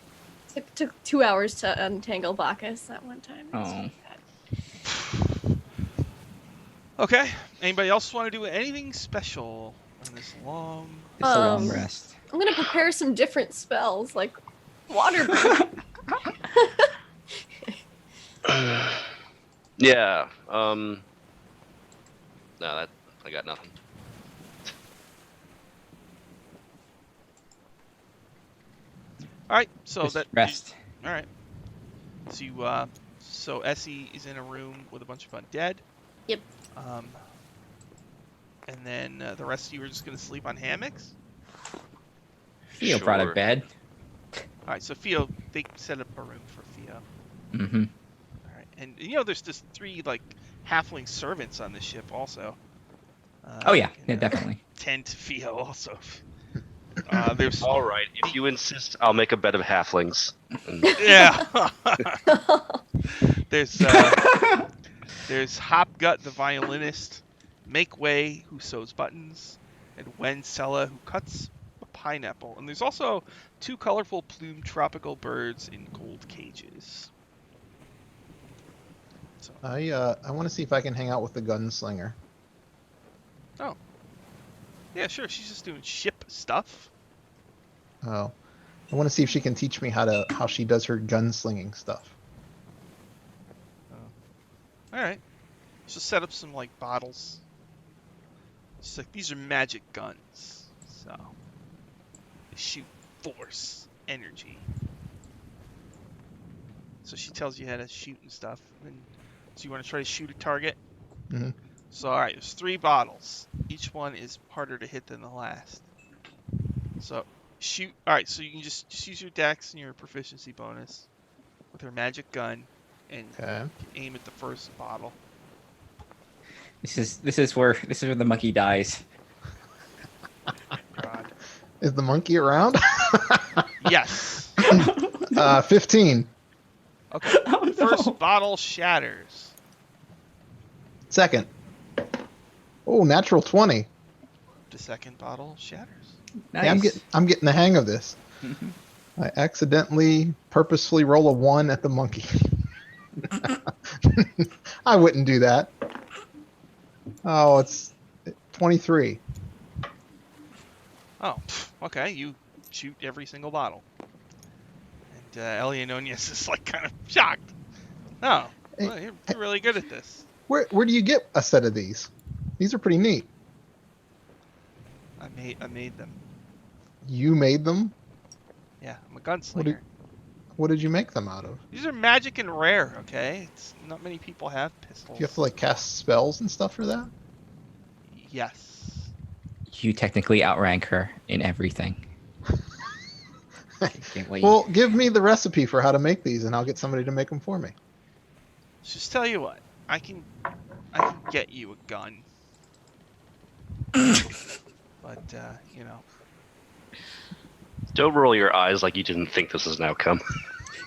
It took 2 hours to untangle Bacchus that one time. It was Oh. really bad. Okay. Anybody else want to do anything special on this long? It's a long Um, rest. I'm gonna prepare some different spells, like water breathing. Yeah. No, I got nothing. All right. So Just that rest. All right. So so Essie is in a room with a bunch of undead. Yep. And then the rest of you are just gonna sleep on hammocks. Theo brought a Sure. bed. All right. So Theo, they set up a room for Theo. Mm-hmm. All right. And there's just 3 like halfling servants on the ship also. Oh yeah, Can, yeah, definitely. Tend to Theo also. There's All right, if you insist, I'll make a bed of halflings. And yeah. There's Hopgut the violinist, Make Way who sews buttons, and Wen Sella who cuts a pineapple. And there's also 2 colorful plumed tropical birds in gold cages. So, I want to see if I can hang out with the gunslinger. yeah, sure. She's just doing ship stuff. Oh, I want to see if she can teach me how she does her gunslinging stuff. All right. She'll set up some like bottles. She's like, these are magic guns, so they shoot force, energy. So she tells you how to shoot and stuff. And so you want to try to shoot a target. Mhm. So all right, there's 3 bottles. Each one is harder to hit than the last. So shoot. All right, so you can just use your dex and your proficiency bonus with her magic gun, and Okay. aim at the first bottle. This is where the monkey dies. God. Is the monkey around? Yes. 15. Okay. Oh, no. First bottle shatters. Second. Oh, natural 20. The second bottle shatters. Nice. Yeah, I'm getting the hang of this. I accidentally, purposefully roll a 1 at the monkey. I wouldn't do that. Oh, it's 23. Oh, okay. You shoot every single bottle. And Eleononius is like kind of shocked. Oh, well, you're really good at this. Where do you get a set of these? These are pretty neat. I made them. You made them? Yeah, I'm a gunslinger. What did you make them out of? These are magic and rare, okay? It's not many people have pistols. Do you have to like cast spells and stuff for that? Yes. You technically outrank her in everything. Can't wait. Well, give me the recipe for how to make these, and I'll get somebody to make them for me. Just tell you what, I can get you a gun. But you know. don't roll your eyes like you didn't think this is an outcome.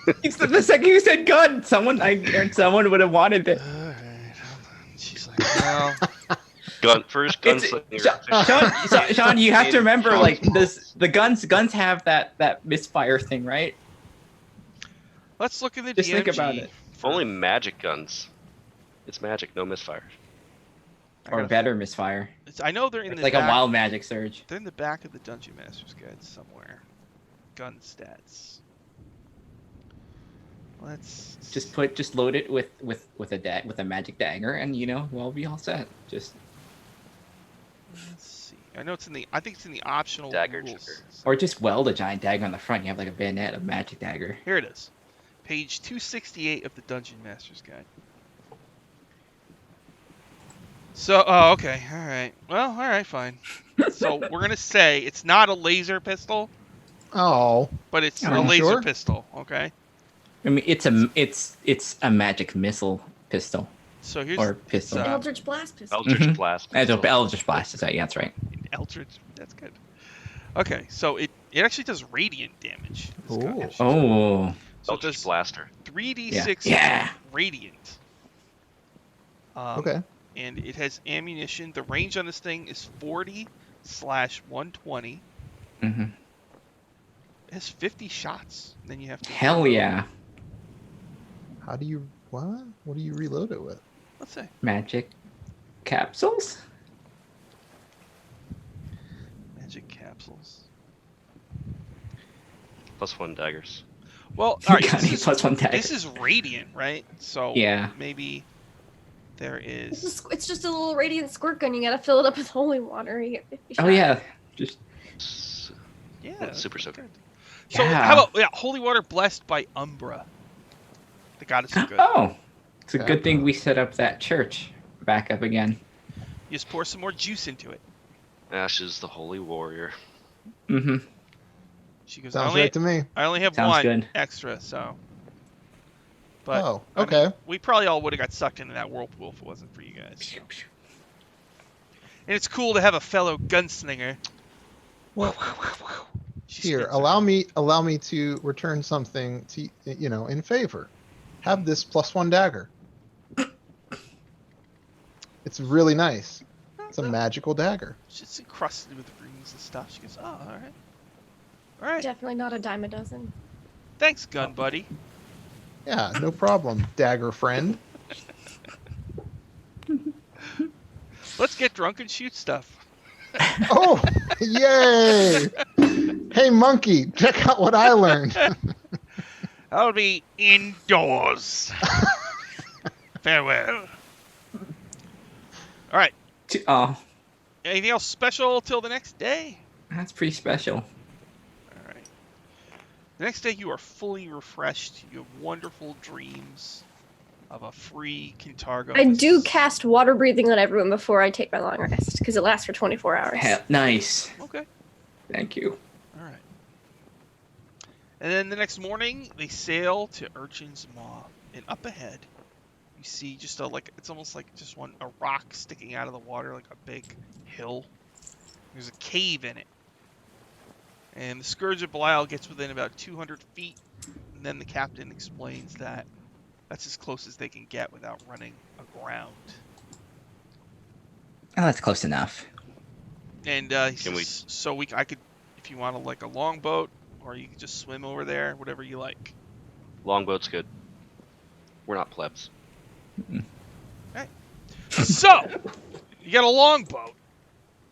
The second you said gun, someone would have wanted it. All right. She's like, well, First It's- gunslinger. Sean, you have to remember, Sean's like fault. the guns have that misfire thing, right? let's look at the Just think DMG about it. for- Only magic guns. It's magic, no misfire. I Or gotta- better misfire. I know they're in It's the like back, a wild magic surge. They're in the back of the Dungeon Master's Guide somewhere. Gun stats. Let's Just load it with a magic dagger, and we'll be all set. Just Let's see. I know I think it's in the optional Dagger rules. trigger. or just weld a giant dagger on the front. You have like a bayonet of magic dagger. Here it is. Page 268 of the Dungeon Master's Guide. So, oh, okay. All right. Well, all right, fine. So, we're going to say it's not a laser pistol, Oh, but it's Are a you laser sure? pistol, okay? I mean, it's a magic missile pistol So, here's or pistol. Uh, Eldritch Blast Pistol. Eldritch Mhm. Blast. Eldritch blast. Yeah, that's right. Eldritch. That's good. Okay, so it actually does radiant damage. this gun. Ooh. Oh, So it Eldritch does Blaster. 3d6 Yeah. radiant. okay. And it has ammunition. The range on this thing is 40/120. hmm It has 50 shots. Then you have to. Hell yeah, How do you what? What do you reload it with? Let's say. magic capsules. Magic capsules. +1 daggers. Well, all right. Got This me is, +1 dagger. this is radiant, right? So Yeah. maybe there is. It's just a little radiant squirt gun. You gotta fill it up with holy water. You get 50 Oh shots. yeah, just Yeah. Super that's soaker. good. So Yeah. how about holy water blessed by Umbra? The goddess of good. oh, it's a Yeah. good thing we set up that church back up again. You just pour some more juice into it. Ashes, the holy warrior. Mm-hmm. She goes, Sounds right to me. I only have Sounds one good. extra, so. But Oh, I mean, okay. we probably all would have got sucked into that whirlpool if it wasn't for you guys. So. And it's cool to have a fellow gunslinger. She Here, spins allow me to return something to in favor. Have this +1 dagger. It's really nice. It's a magical dagger. She's encrusted with runes and stuff. She goes, oh, all right. All right. Definitely not a dime a dozen. Thanks, gun buddy. Yeah, no problem, dagger friend. Let's get drunk and shoot stuff. Oh, yay! Hey, monkey, check out what I learned. I'll be indoors. Farewell. All right. Oh, Anything else special till the next day? that's pretty special. All right. The next day, you are fully refreshed. You have wonderful dreams of a free Kintargo. I do cast water breathing on everyone before I take my long rest, because it lasts for 24 hours. Nice. Okay. Thank you. All right. And then the next morning, they sail to Urchin's Maw, and up ahead, you see just it's almost like just a rock sticking out of the water, like a big hill. There's a cave in it. And the Scourge of Belial gets within about 200 feet, and then the captain explains that that's as close as they can get without running aground. Oh, that's close enough. And he says, so I could, if you want a longboat, or you could just swim over there, whatever you like. Longboat's good. We're not plebs. Right. So, you got a longboat.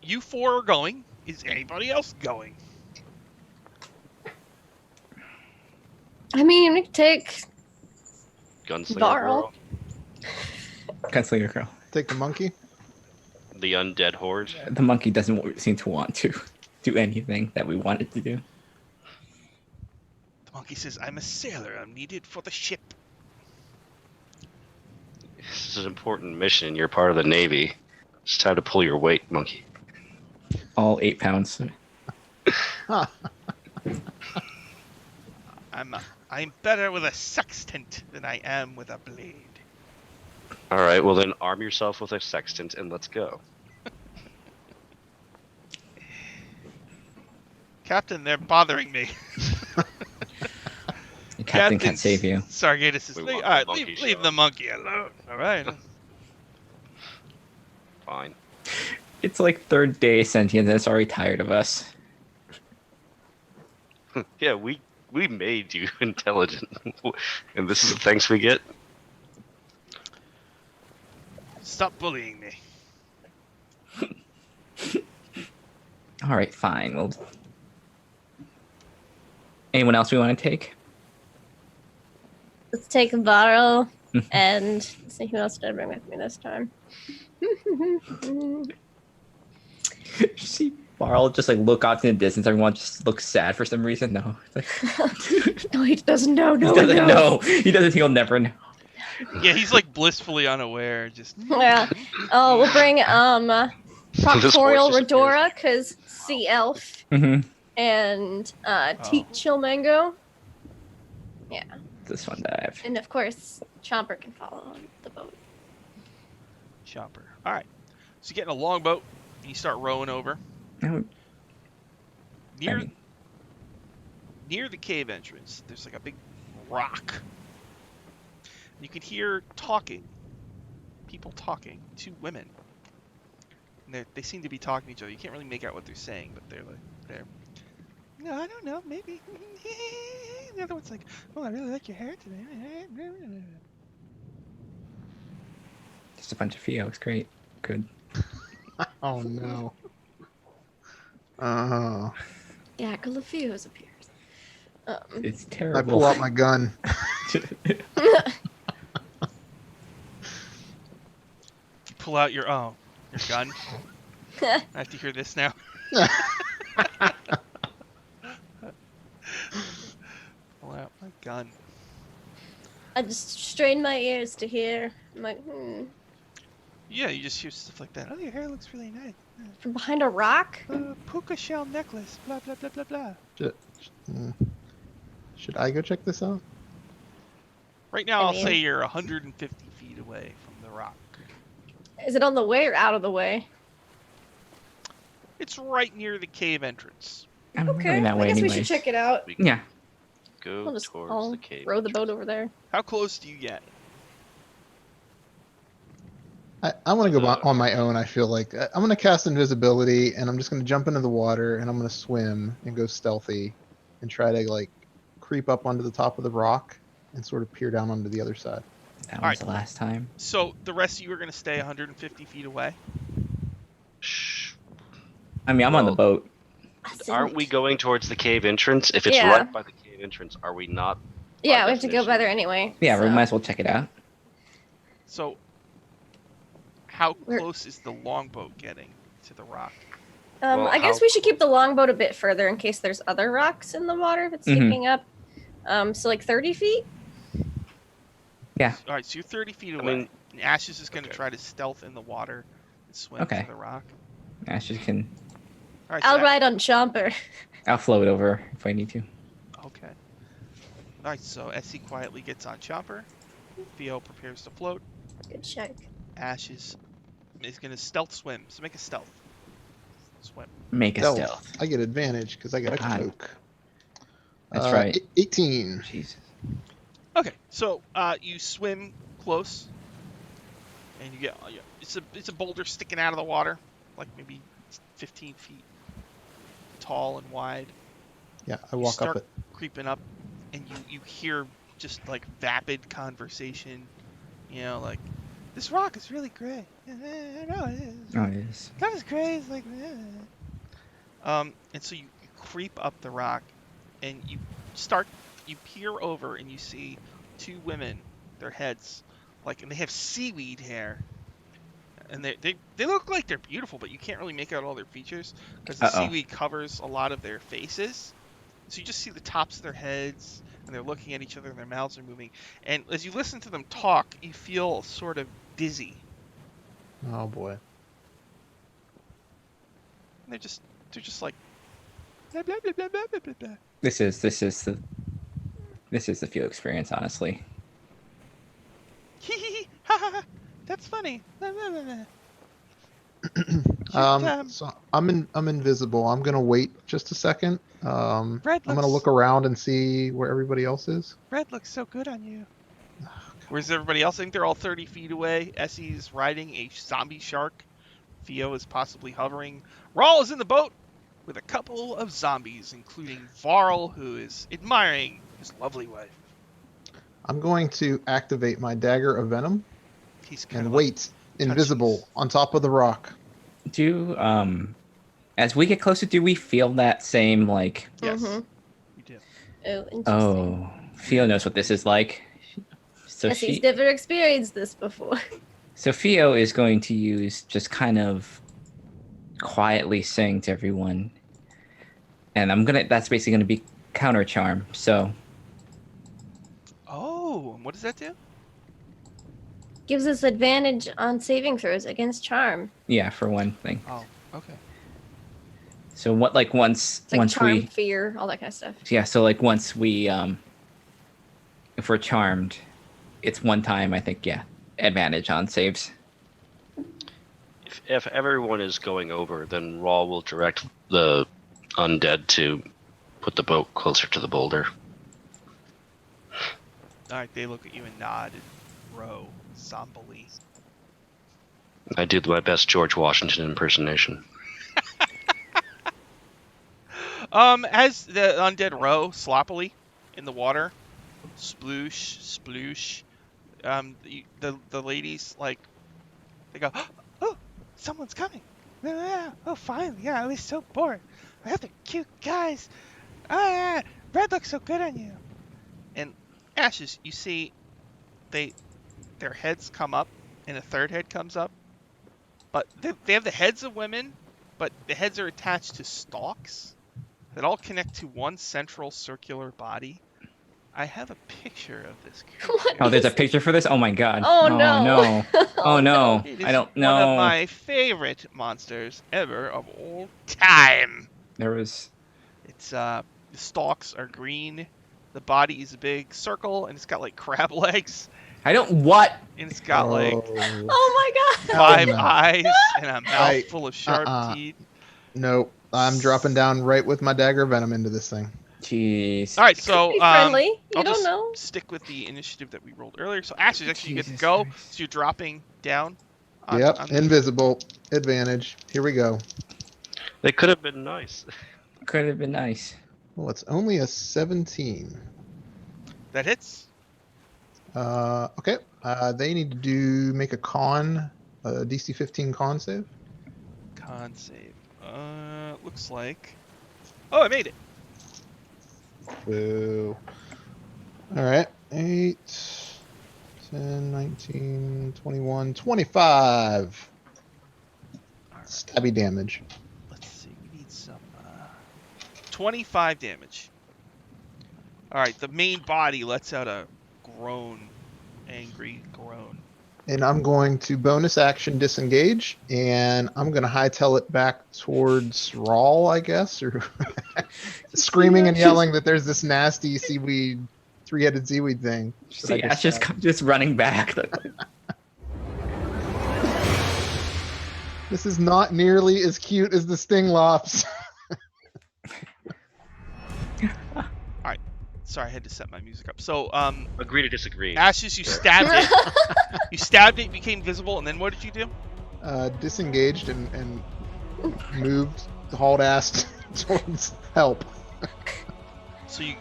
You four are going. Is anybody else going? I mean, we could take Gunslinger Varl. girl. Gunslinger girl. Take the monkey. The undead horde. The monkey doesn't seem to want to do anything that we want it to do. The monkey says, I'm a sailor. I'm needed for the ship. This is an important mission. You're part of the Navy. It's time to pull your weight, monkey. All 8 pounds. I'm better with a sextant than I am with a blade. All right, well then arm yourself with a sextant and let's go. Captain, they're bothering me. The captain can't save you. Sargatus says, We all want right, the monkey leave show." the monkey alone. All right. Fine. It's like 3rd day sentient and it's already tired of us. Yeah, we made you intelligent. And this is the thanks we get? Stop bullying me. Alright, fine. Well, anyone else we want to take? Let's take Varl, and let's see who else did I bring with me this time. See Barl just look off in the distance. Everyone just looks sad for some reason. No, it's No, he doesn't know. No, he doesn't no. know. He doesn't. He'll never know. Yeah, he's blissfully unaware. Just Yeah. Oh, we'll bring Proctorial voice Redora, because Sea Elf, Mm-hmm. and Teat Chillmango. Yeah. This one dive. And of course, Chomper can follow on the boat. chopper. All right. So you get in a longboat and you start rowing over. Oh, Near the cave entrance, there's a big rock. You can hear people talking, 2 women. And they seem to be talking to each other. You can't really make out what they're saying, but they're. No, I don't know. Maybe. The other one's like, "Oh, I really like your hair today." just a bunch of Fios. Great. Good. Oh no. Oh. Yeah, Galafios appears. It's I terrible. pull out my gun. Pull out your gun. I have to hear this now. Pull out my gun. I just strain my ears to hear. I'm like, Yeah, you just hear stuff like that. Oh, your hair looks really nice. From behind a rock? Puka shell necklace. Blah blah blah blah blah. Should I go check this out? Right now, I I'll mean- say you're 150 feet away from the rock. Is it on the way or out of the way? It's right near the cave entrance. I'm Okay, going that way I guess anyways. we should check it out. We can Yeah. go I'll just towards the cave. row the boat entrance. over there. How close do you get? I want to go on my own. I feel like I'm going to cast invisibility, and I'm just going to jump into the water, and I'm going to swim and go stealthy, and try to like creep up onto the top of the rock and sort of peer down onto the other side. That All was right. the last time. So the rest of you are going to stay 150 feet away. Shh. I mean, I'm on the Well, boat. Aren't we going towards the cave entrance? If it's Yeah. right by the cave entrance, are we not? Yeah, By we have to go by definition. there anyway. Yeah, we so- might as well check it out. So how We're- close is the longboat getting to the rock? Well, I guess how we should keep the longboat a bit further in case there's other rocks in the water if it's Mhm. sticking up. So like 30 feet? All right, so you're 30 feet away. mean- and Ashes is going to okay. try to stealth in the water and swim Okay. to the rock. Ashes can. All right, so I'll ride on Chomper. I'll float over if I need to. Okay. All right, so Essie quietly gets on Chopper. Theo prepares to float. Good check. Ashes is going to stealth swim. So make a stealth. Swim. Make a stealth. I get advantage because I got a God. cloak. That's right. 18. Jesus. Okay, so you swim close, and you get it's a boulder sticking out of the water, like maybe 15 feet tall and wide. Yeah, I You walk start up it. creeping up, and you hear just like vapid conversation. You know, like this rock is really gray. I know it is. Oh, it is. Not as gray as like. And so you creep up the rock, and you peer over, and you see two women, their heads, and they have seaweed hair, and they look like they're beautiful, but you can't really make out all their features because the Uh-oh. seaweed covers a lot of their faces. So you just see the tops of their heads, and they're looking at each other, and their mouths are moving. And as you listen to them talk, you feel sort of dizzy. Oh boy. And they're just like blah blah blah blah blah blah blah. This is the field experience, honestly. Hee hee hee, ha ha ha. That's funny. Blah, blah, blah, blah. So I'm invisible. I'm gonna wait just a second. I'm gonna looks- look around and see where everybody else is. Red looks so good on you. Where's everybody else? I think they're all 30 feet away. Essie's riding a zombie shark. Theo is possibly hovering. Rawl is in the boat with a couple of zombies, including Varl, who is admiring his lovely wife. I'm going to activate my dagger of venom He's kind and of wait invisible on top of the rock. Do as we get closer, do we feel that same like? Yes, Mhm. you do. Oh, interesting. Oh, Theo knows what this is like. So Essie's never experienced this before. So Theo is going to use just kind of quietly saying to everyone, and that's basically gonna be counter charm. So Oh, and what does that do? Gives us advantage on saving throws against charm. yeah, for one thing. Oh, okay. So what once It's like once charm, we fear, all that kind of stuff. yeah, so once we if we're charmed, it's one time, I think, yeah, advantage on saves. If everyone is going over, then Raw will direct the undead to put the boat closer to the boulder. All right, they look at you and nod and row somberly. I did my best George Washington impersonation. As the undead row sloppily in the water, sploosh, sploosh. The ladies they go, oh, someone's coming. Oh, finally, yeah, I was so bored. I have the cute guys. Red looks so good on you. And Ashes, you see, their heads come up, and a third head comes up, but they have the heads of women, but the heads are attached to stalks that all connect to one central circular body. I have a picture of this creature. What? Oh, there's a picture for this? Oh my god. Oh, no. no. Oh no. It is I don't know. one of my favorite monsters ever of all time. There was It's the stalks are green, the body is a big circle, and it's got crab legs, I don't what? and it's got Oh my god. 5 no. eyes and a mouth I- full of sharp uh-uh. teeth. Nope. I'm dropping down right with my dagger venom into this thing. Jeez. All right, Could so be friendly. You I'll don't just know. stick with the initiative that we rolled earlier. So Ashes, actually, you get to Jesus go. Christ. So you're dropping down. Yep. Invisible. Advantage. Here we go. They could have been nice. Could have been nice. Well, it's only a 17. That hits. Okay. They need to make a DC 15 con save. Con save. Looks like. Oh, I made it. Boo. All right. 8, 10, 19, 21, 25. Stabby damage. Let's see. We need some. 25 damage. All right. The main body lets out a groan, angry groan. And I'm going to bonus action disengage, and I'm going to hightail it back towards Rawl, I guess, or screaming and yelling that there's this nasty seaweed, three-headed seaweed thing. See, Ash just running back. This is not nearly as cute as the Stinglops. Sorry, I had to set my music up. So, Agree to disagree. Ashes, you stabbed it. You stabbed it, became visible, and then what did you do? Disengaged and moved, hauled ass towards help. So you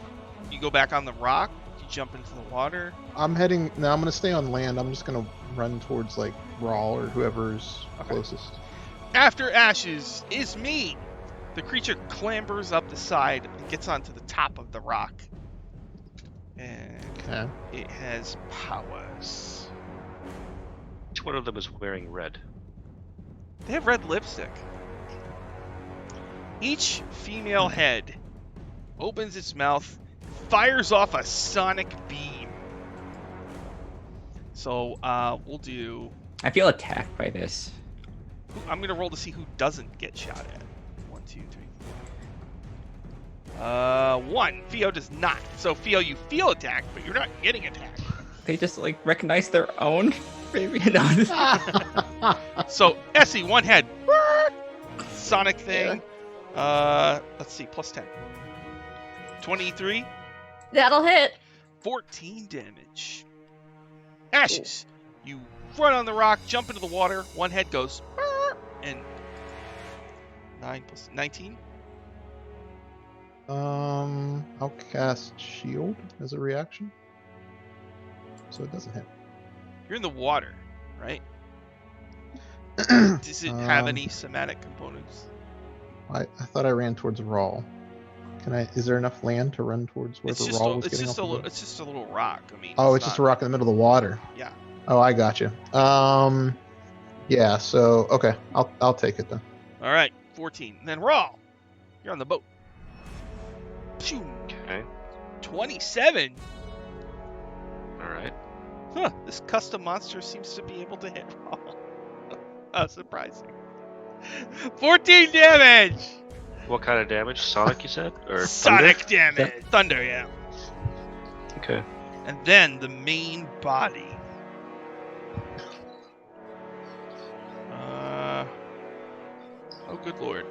go back on the rock. You jump into the water. I'm heading. No, I'm going to stay on land. I'm just going to run towards like Rawl or whoever's closest. After Ashes is me. The creature clambers up the side and gets onto the top of the rock. And Okay. it has powers. Which one of them is wearing red? They have red lipstick. Each female head opens its mouth, fires off a sonic beam. So we'll do. I feel attacked by this. I'm gonna roll to see who doesn't get shot at. 1, 2, 3, 4. 1. Theo does not. So Theo, you feel attacked, but you're not getting attacked. They just like recognize their own. Maybe no. So Essie, one head. Sonic thing. Let's see, plus 10. 23. That'll hit. 14 damage. Ashes. You run on the rock, jump into the water. One head goes. And 9 plus 19. I'll cast Shield as a reaction, so it doesn't hit. You're in the water, right? Does it have Um, any somatic components? I thought I ran towards Rawl. Can I? Is there enough land to run towards where It's the just Rawl a, was it's getting just off a the little. boat? It's just a little rock. I mean. Oh, it's just a rock in the middle of the water. Yeah. Oh, I got you. Yeah. So okay, I'll take it then. All right. 14. And then Raw. You're on the boat. Phew. Okay. 27. All right. Huh. This custom monster seems to be able to hit Raw. How surprising. 14 damage. What kind of damage? Sonic, you said? Or Sonic thunder? damage. Thunder, yeah. Okay. And then the main body. Oh, good lord.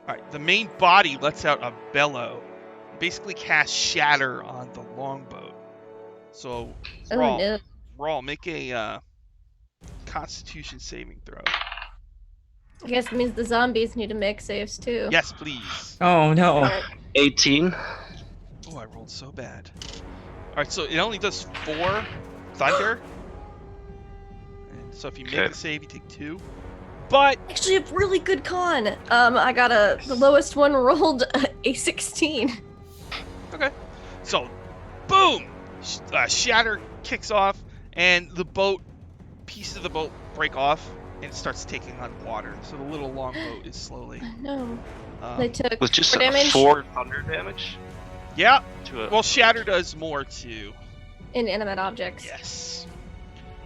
Alright, the main body lets out a bellow. Basically casts Shatter on the longboat. So, Oh Rawl, no. Rawl, make a Constitution saving throw. I guess it means the zombies need to make saves too. Yes, please. Oh no. 18. Oh, I rolled so bad. Alright, so it only does 4 thunder. And so if you make Okay. the save, you take 2. But Actually, a really good con. I got the lowest one rolled a 16. okay. So, boom! Shatter kicks off, and the boat, pieces of the boat break off, and it starts taking on water. So the little longboat is slowly. No. Um, They took Was just 4 damage 4 thunder damage? yeah. To a... Well, Shatter does more too. inanimate objects. Yes.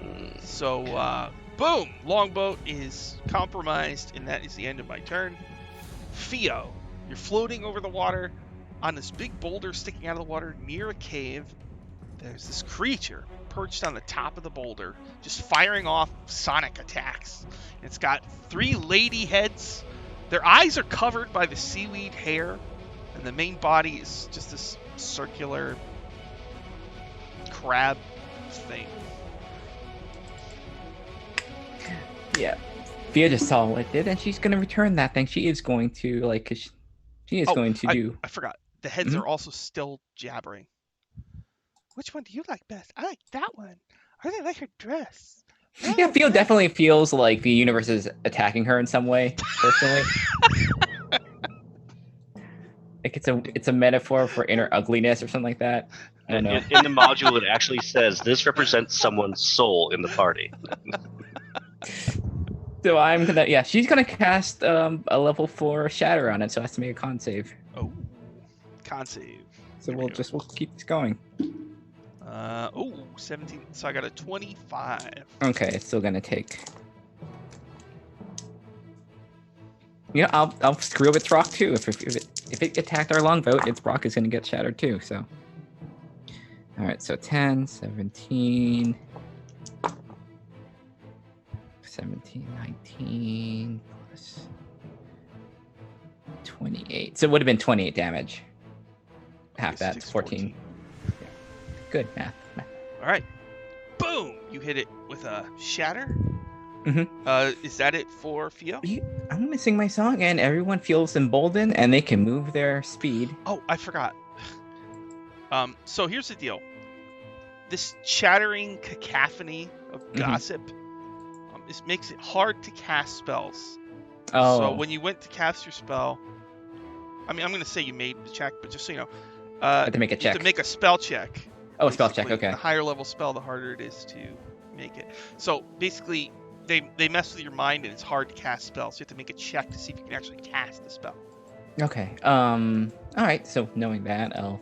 Mm, So, boom! Longboat is compromised, and that is the end of my turn. Theo, you're floating over the water on this big boulder sticking out of the water near a cave. There's this creature perched on the top of the boulder, just firing off sonic attacks. It's got 3 lady heads. Their eyes are covered by the seaweed hair, and the main body is just this circular crab thing. Yeah. Fia just saw what it did, and she's gonna return that thing. She is going to she is going to do. I forgot. The heads are also still jabbering. Which one do you like best? I like that one. I really like her dress. Yeah, Fia definitely feels like the universe is attacking her in some way. Personally, like it's a metaphor for inner ugliness or something like that. I don't know. In the module, it actually says this represents someone's soul in the party. So I'm gonna, yeah, she's gonna cast a level 4 shatter on it, so it has to make a con save. Oh, con save. So we'll keep this going. 17. So I got a 25. Okay, it's still gonna take. Yeah, I'll screw up its rock too. If it attacked our longboat, its rock is gonna get shattered too. So. All right, so 10, 17. 17, 19 plus 28. So it would have been 28 damage. Half Okay, that's 14. Yeah. Good math. All right. Boom! You hit it with a shatter. Mm-hmm. Is that it for Fio? I'm gonna sing my song, and everyone feels emboldened, and they can move their speed. Oh, I forgot. So here's the deal. This chattering cacophony of gossip this makes it hard to cast spells. Oh. So when you went to cast your spell, I mean, I'm going to say you made the check, but just so you know, I have to make a you check. have to make a spell check. Oh, a spell check. Basically, Okay. The higher level spell, the harder it is to make it. So basically, they mess with your mind, and it's hard to cast spells. So you have to make a check to see if you can actually cast the spell. Okay. All right. So knowing that, I'll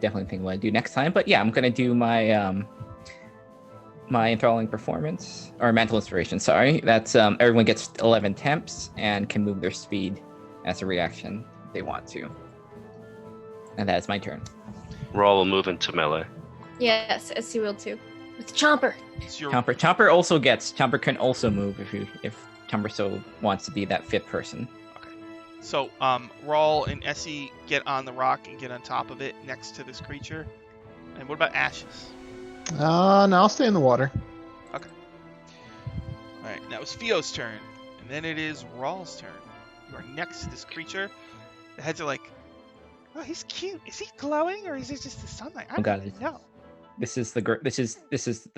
definitely think what I do next time. But yeah, I'm gonna do my my enthralling performance or mental inspiration. Sorry, that's everyone gets 11 temps and can move their speed as a reaction if they want to. And that is my turn. Raw will move into melee. Yes, as you will too. With Chomper. So your Chomper can also move if Chomper so wants to be that 5th person. So, Rawl and Essie get on the rock and get on top of it next to this creature. And what about Ashes? No, I'll stay in the water. Okay. Alright, that was Fio's turn. And then it is Rawl's turn. You are next to this creature. The heads are like, oh, he's cute. Is he glowing or is it just the sunlight? I don't even know. This is the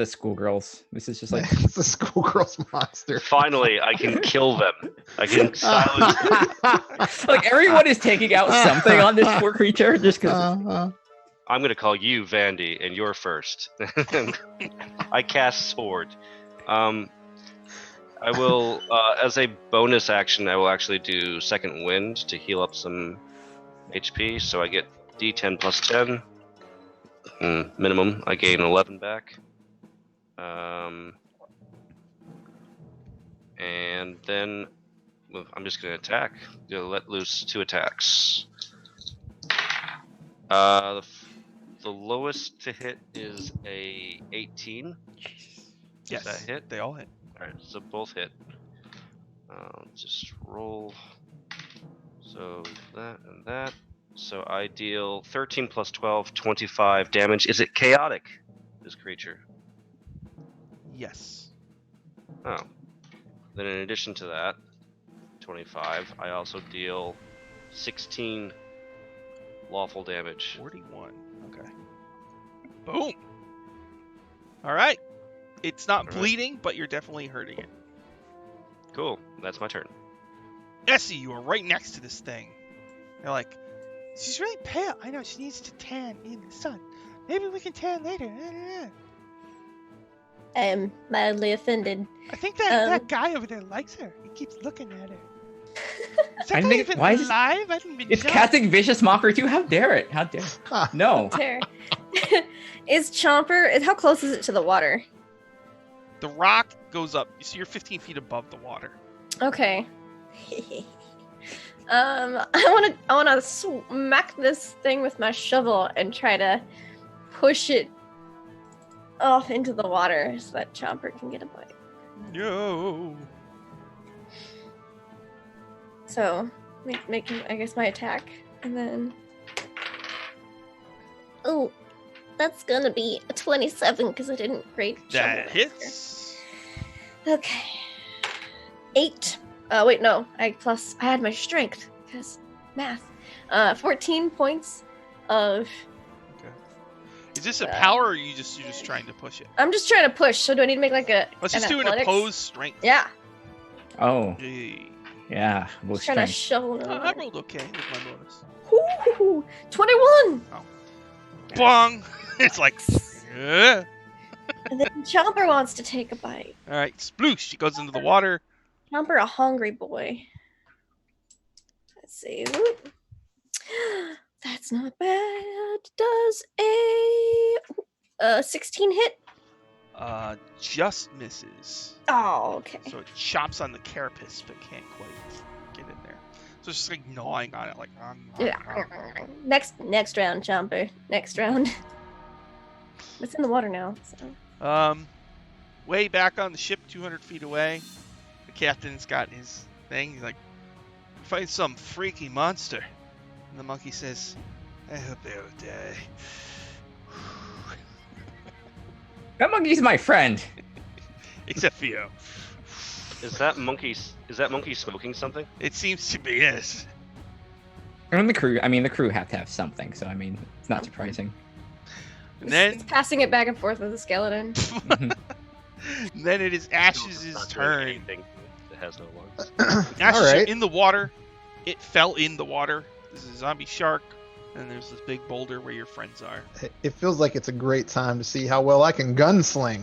schoolgirls. This is just like It's the schoolgirl's monster. Finally, I can kill them. I can silence. like everyone is taking out something on this poor creature just because. I'm going to call you Vandy, and you're first. I cast Sword. I will, as a bonus action, I will actually do Second Wind to heal up some HP. So I get D10 plus 10. Minimum, I gain 11 back. And then I'm just going to attack. Gonna let loose 2 attacks. The lowest to hit is a 18. Yes, Does that hit? They all hit. Alright, so both hit. Just roll. So that and that. So I deal 13 plus 12, 25 damage. Is it chaotic, this creature? Yes. Oh. Then in addition to that, 25, I also deal 16 lawful damage. 41. Okay. Boom. All right. It's not bleeding, but you're definitely hurting it. Cool. That's my turn. Essie, you are right next to this thing. They're like, she's really pale. I know, she needs to tan in the sun. Maybe we can tan later. I am mildly offended. I think that guy over there likes her. He keeps looking at her. Is that I guy think- even why is- alive? I didn't even It's know. casting vicious mockery too. How dare it? How dare? No. Terror. Is Chomper? How close is it to the water? The rock goes up. So you're 15 feet above the water. Okay. I wanna smack this thing with my shovel and try to push it off into the water so that Chomper can get a bite. No. So, making, I guess, my attack. And then... Oh, that's gonna be a 27 because I didn't rate. That hits. Okay. 8. Wait, no. I had my strength because math. 14 points of... Is this a power, or you're just trying to push it? I'm just trying to push, so do I need to make like a... Let's just do an athletics? opposed strength. Yeah. Oh, Hey. yeah. We'll Just trying to strength. shovel it I over. rolled okay with my bonus. Ooh, 21! Bong! It's like, yeah. And then Chomper wants to take a bite. All right, sploosh. She goes into the water. Chomper, a hungry boy. Let's see. Whoop. That's not bad. Does a 16 hit? Just misses. Oh, okay. So it chops on the carapace, but can't quite get in there. So it's just like gnawing on it, like. Yeah. Next round, Chomper. Next round. It's in the water now. So. Way back on the ship, 200 feet away, the captain's got his thing. He's like, find some freaky monster. And the monkey says, I hope they all die. That monkey's my friend. Except for you. Is that monkey smoking something? It seems to be, yes. And the crew have to have something, so I mean, it's not surprising. And then, It's passing it back and forth with the skeleton. then it is Ash's Not doing turn. anything. It has no lungs. Ash All is right. in the water. It fell in the water. There's a zombie shark. And there's this big boulder where your friends are. It feels like it's a great time to see how well I can gunsling.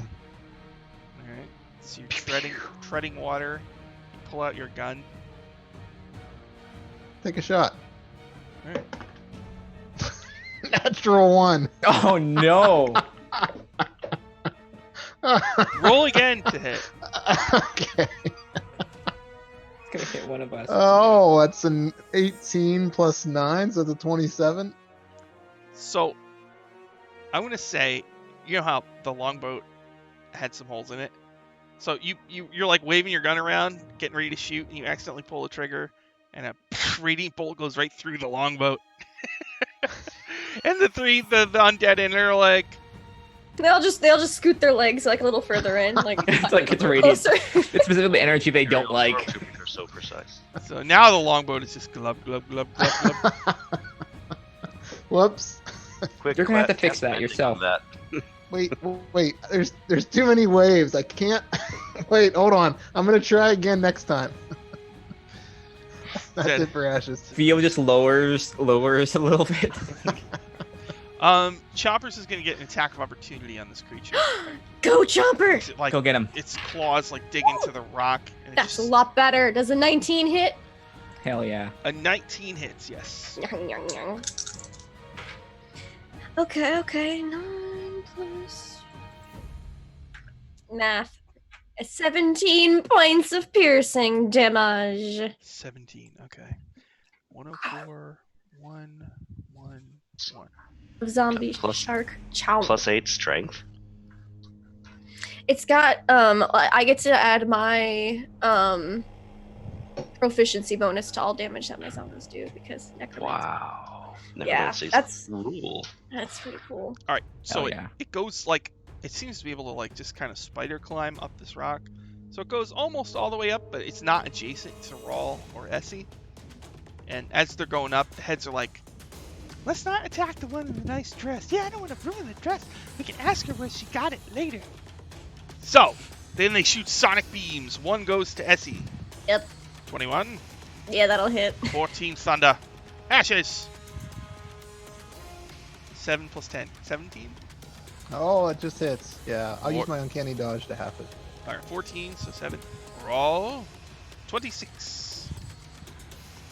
Alright. So you're treading water. You pull out your gun. Take a shot. Alright. Natural 1. Oh no! Roll again to hit. Okay. It's gonna hit one of us. Oh, that's an 18 plus 9, so that's a 27. So, I'm going to say, you know how the longboat had some holes in it? So you're like waving your gun around, getting ready to shoot, and you accidentally pull the trigger, and a radiant bolt goes right through the longboat. And the undead in there are like, They'll just scoot their legs like a little further in, like It's like it's radiant. closer. It's specifically energy they don't like. They're so precise. so now the longboat is just glub, glub, glub, glub, glub. Whoops. Quick, You're gonna have to cast fix that magic yourself. on that. Wait. There's too many waves. I can't. Wait, hold on. I'm gonna try again next time. That's Dead. it for Ashes. Theo just lowers a little bit. Choppers is going to get an attack of opportunity on this creature. Go, Chomper! It's like, Go get him. its claws like dig into the rock. And it That's a just, lot better. Does a 19 hit? Hell yeah. a 19 hits, yes. Okay. 9 plus... Math. 17 points of piercing damage. 17, okay. 104, 1, 1, 1. Zombie Plus- shark chow. Plus 8 strength. It's got I get to add my proficiency bonus to all damage that my zombies do because necromancy. Wow. Yeah, Necromancy's that's- rule. That's pretty cool. All right, so Hell yeah. it goes like, it seems to be able to like just kind of spider climb up this rock. So it goes almost all the way up, but it's not adjacent to Rawl or Essie. And as they're going up, the heads are like, let's not attack the one in the nice dress. Yeah, I don't want to ruin the dress. We can ask her where she got it later. So, then they shoot sonic beams. One goes to Essie. Yep. 21. Yeah, that'll hit. 14 thunder. Ashes. 7 plus 10. 17. Oh, it just hits. Yeah, I'll use Four- my uncanny dodge to half it. Alright, 14, so 7. Roll. 26.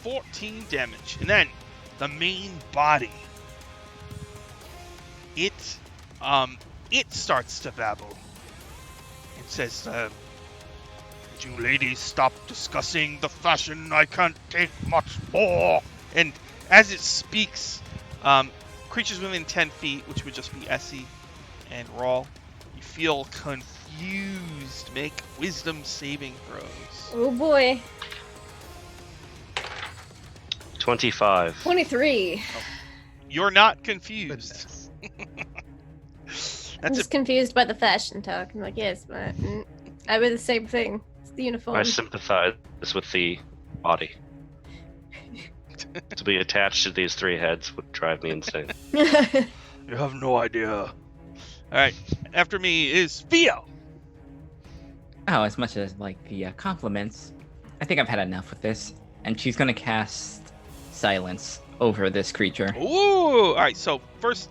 14 damage. And then, the main body. It starts to babble. It says, "Could you ladies stop discussing the fashion? I can't take much more." And as it speaks, creatures within 10 feet, which would just be Essie and Rawl, you feel confused. Make wisdom saving throws. Oh boy. 25. 23. You're not confused. Goodness. I'm That's just confused by the fashion talk. I'm like, yes, but I wear the same thing. It's the uniform. I sympathize with the body. To be attached to these 3 heads would drive me insane. You have no idea. All right, after me is Theo. Oh, as much as like the compliments, I think I've had enough with this. And she's gonna cast silence over this creature. Ooh! All right, so first,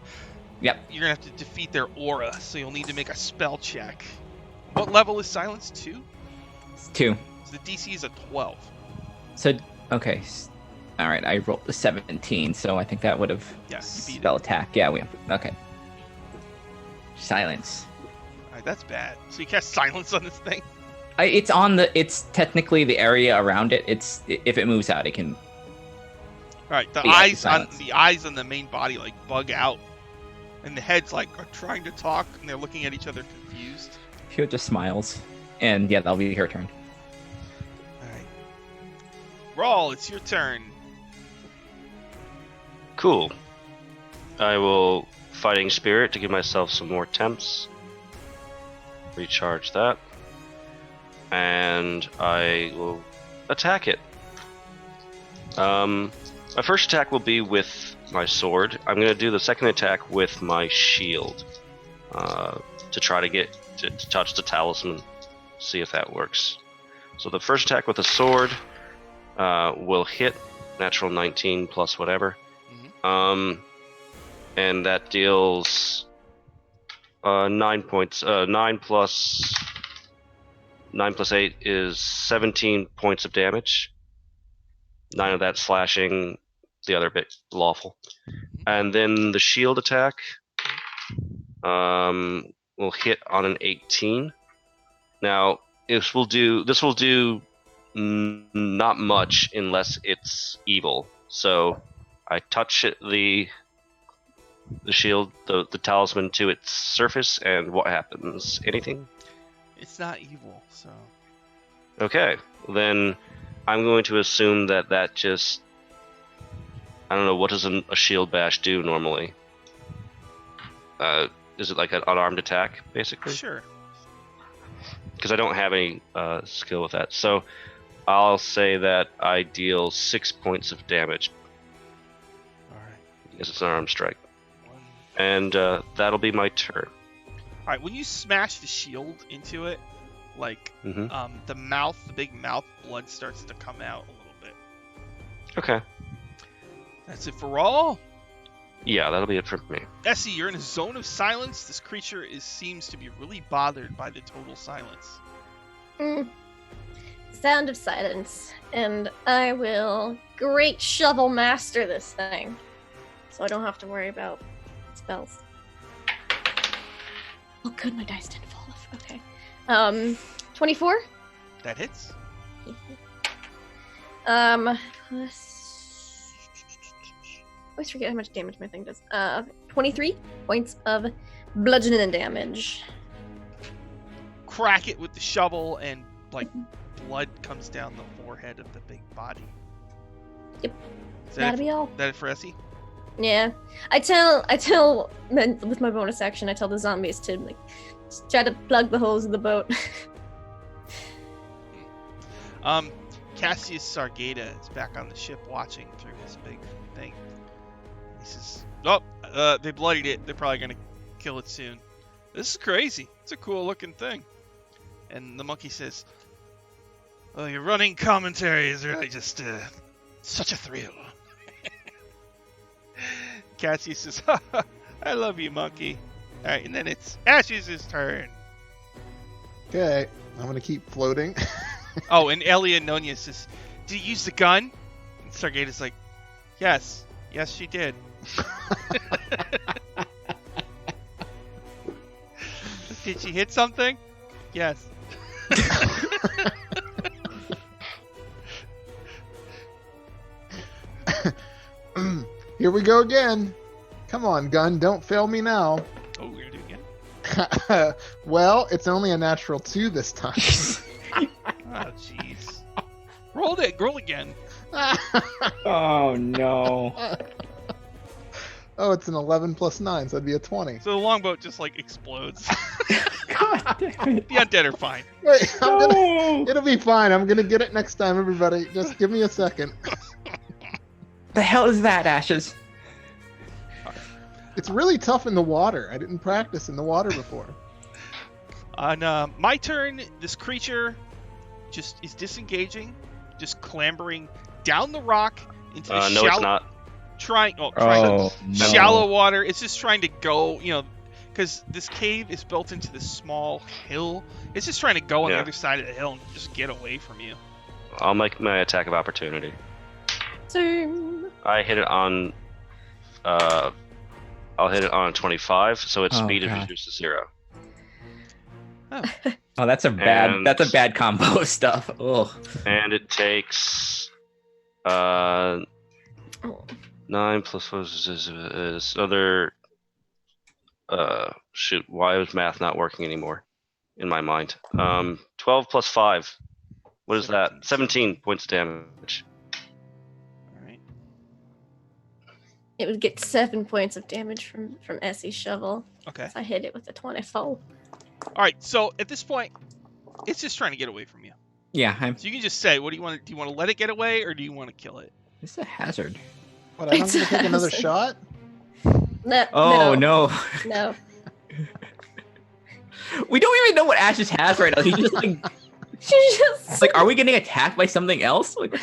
Yep. you're gonna have to defeat their aura, so you'll need to make a spell check. What level is silence? 2? It's 2. So the DC is a 12. So okay. All right, I rolled a 17, so I think that would have Yeah, you beat it. spell attack. Yeah, we have. Okay. Silence. All right, that's bad. So you cast silence on this thing. It's on the. It's technically the area around it. It's if it moves out, it can. All right, the Yeah, eyes on the main body like bug out, and the heads like are trying to talk, and they're looking at each other confused. She just smiles, and yeah, that'll be her turn. All right, Rawl, it's your turn. Cool. I will Fighting Spirit to give myself some more temps. Recharge that. And I will attack it. My first attack will be with my sword. I'm going to do the second attack with my shield. To try to get to touch the talisman. See if that works. So the first attack with the sword will hit. Natural 19 plus whatever. And that deals 9 points. 9 plus 8 is 17 points of damage. 9 of that slashing, the other bit lawful. And then the shield attack will hit on an 18. Now this will do not much unless it's evil. So I touch the shield, the talisman to its surface, and what happens? Anything? It's not evil, so Okay, then I'm going to assume that just... I don't know, what does a shield bash do normally? Is it like an unarmed attack, basically? sure. Because I don't have any skill with that. So I'll say that I deal 6 points of damage, All right. because it's an armed strike. One. And that'll be my turn. All right, when you smash the shield into it, like Mm-hmm. the big mouth, blood starts to come out a little bit. Okay. That's it for Rawl. Yeah, that'll be it for me. Essie, you're in a zone of silence. This creature seems to be really bothered by the total silence. Sound of silence. And I will great shovel master this thing. So I don't have to worry about spells. Oh good, my dice didn't fall off. Okay. 24? That hits. Plus... I always forget how much damage my thing does. 23 points of bludgeoning damage. Crack it with the shovel, and like blood comes down the forehead of the big body. Yep. Is That'll be all. that it for Essie? Yeah. I tell with my bonus action, I tell the zombies to like just try to plug the holes in the boat. Cassius Sargata is back on the ship watching through his big thing. He says, "Oh, they bloodied it. They're probably gonna kill it soon. This is crazy. It's a cool looking thing." And the monkey says, "Well, your running commentary is really just such a thrill." Cassius says, "I love you, monkey." All right, and then it's Ashes' turn. Okay, I'm gonna keep floating. Oh, and Elia Nunez says, "Did you use the gun?" And Sargata's like, Yes, she did." Did she hit something? Yes. Here we go again. Come on, gun, don't fail me now. Oh, we're gonna do it again. Well, it's only a natural 2 this time. Oh, jeez. Roll again. Oh no. Oh, it's an 11 plus 9, so that'd be a 20. So the longboat just like explodes. God damn it. The undead are fine. Wait, No. it'll be fine. I'm gonna get it next time, everybody. Just give me a second. The hell is that, Ashes? It's really tough in the water. I didn't practice in the water before. On my turn, this creature just is disengaging, just clambering down the rock into the No, it's not. trying Oh, to no. shallow water. It's just trying to go, because this cave is built into this small hill. It's just trying to go on the Yeah. other side of the hill and just get away from you. I'll make my attack of opportunity. So, I hit it on. I'll hit it on a 25, so its Oh, speed is God. reduced to 0. Oh, that's a bad. And- That's a bad combo of stuff. Ugh. And it takes 9 plus 4 is another. Shoot, why is math not working anymore in my mind? 12 plus 5. What is that? 17 points of damage. All right. it would get 7 points of damage from Essie's shovel. Okay. So I hit it with a 24. All right. So at this point, it's just trying to get away from you. Yeah, So you can just say, what do you want? Do you want to let it get away, or do you want to kill it? this is a hazard. What, I'm not gonna take another It's- shot? No, Oh no. no. We don't even know what Ashes has right now. He's just like, She just are we getting attacked by something else? Like,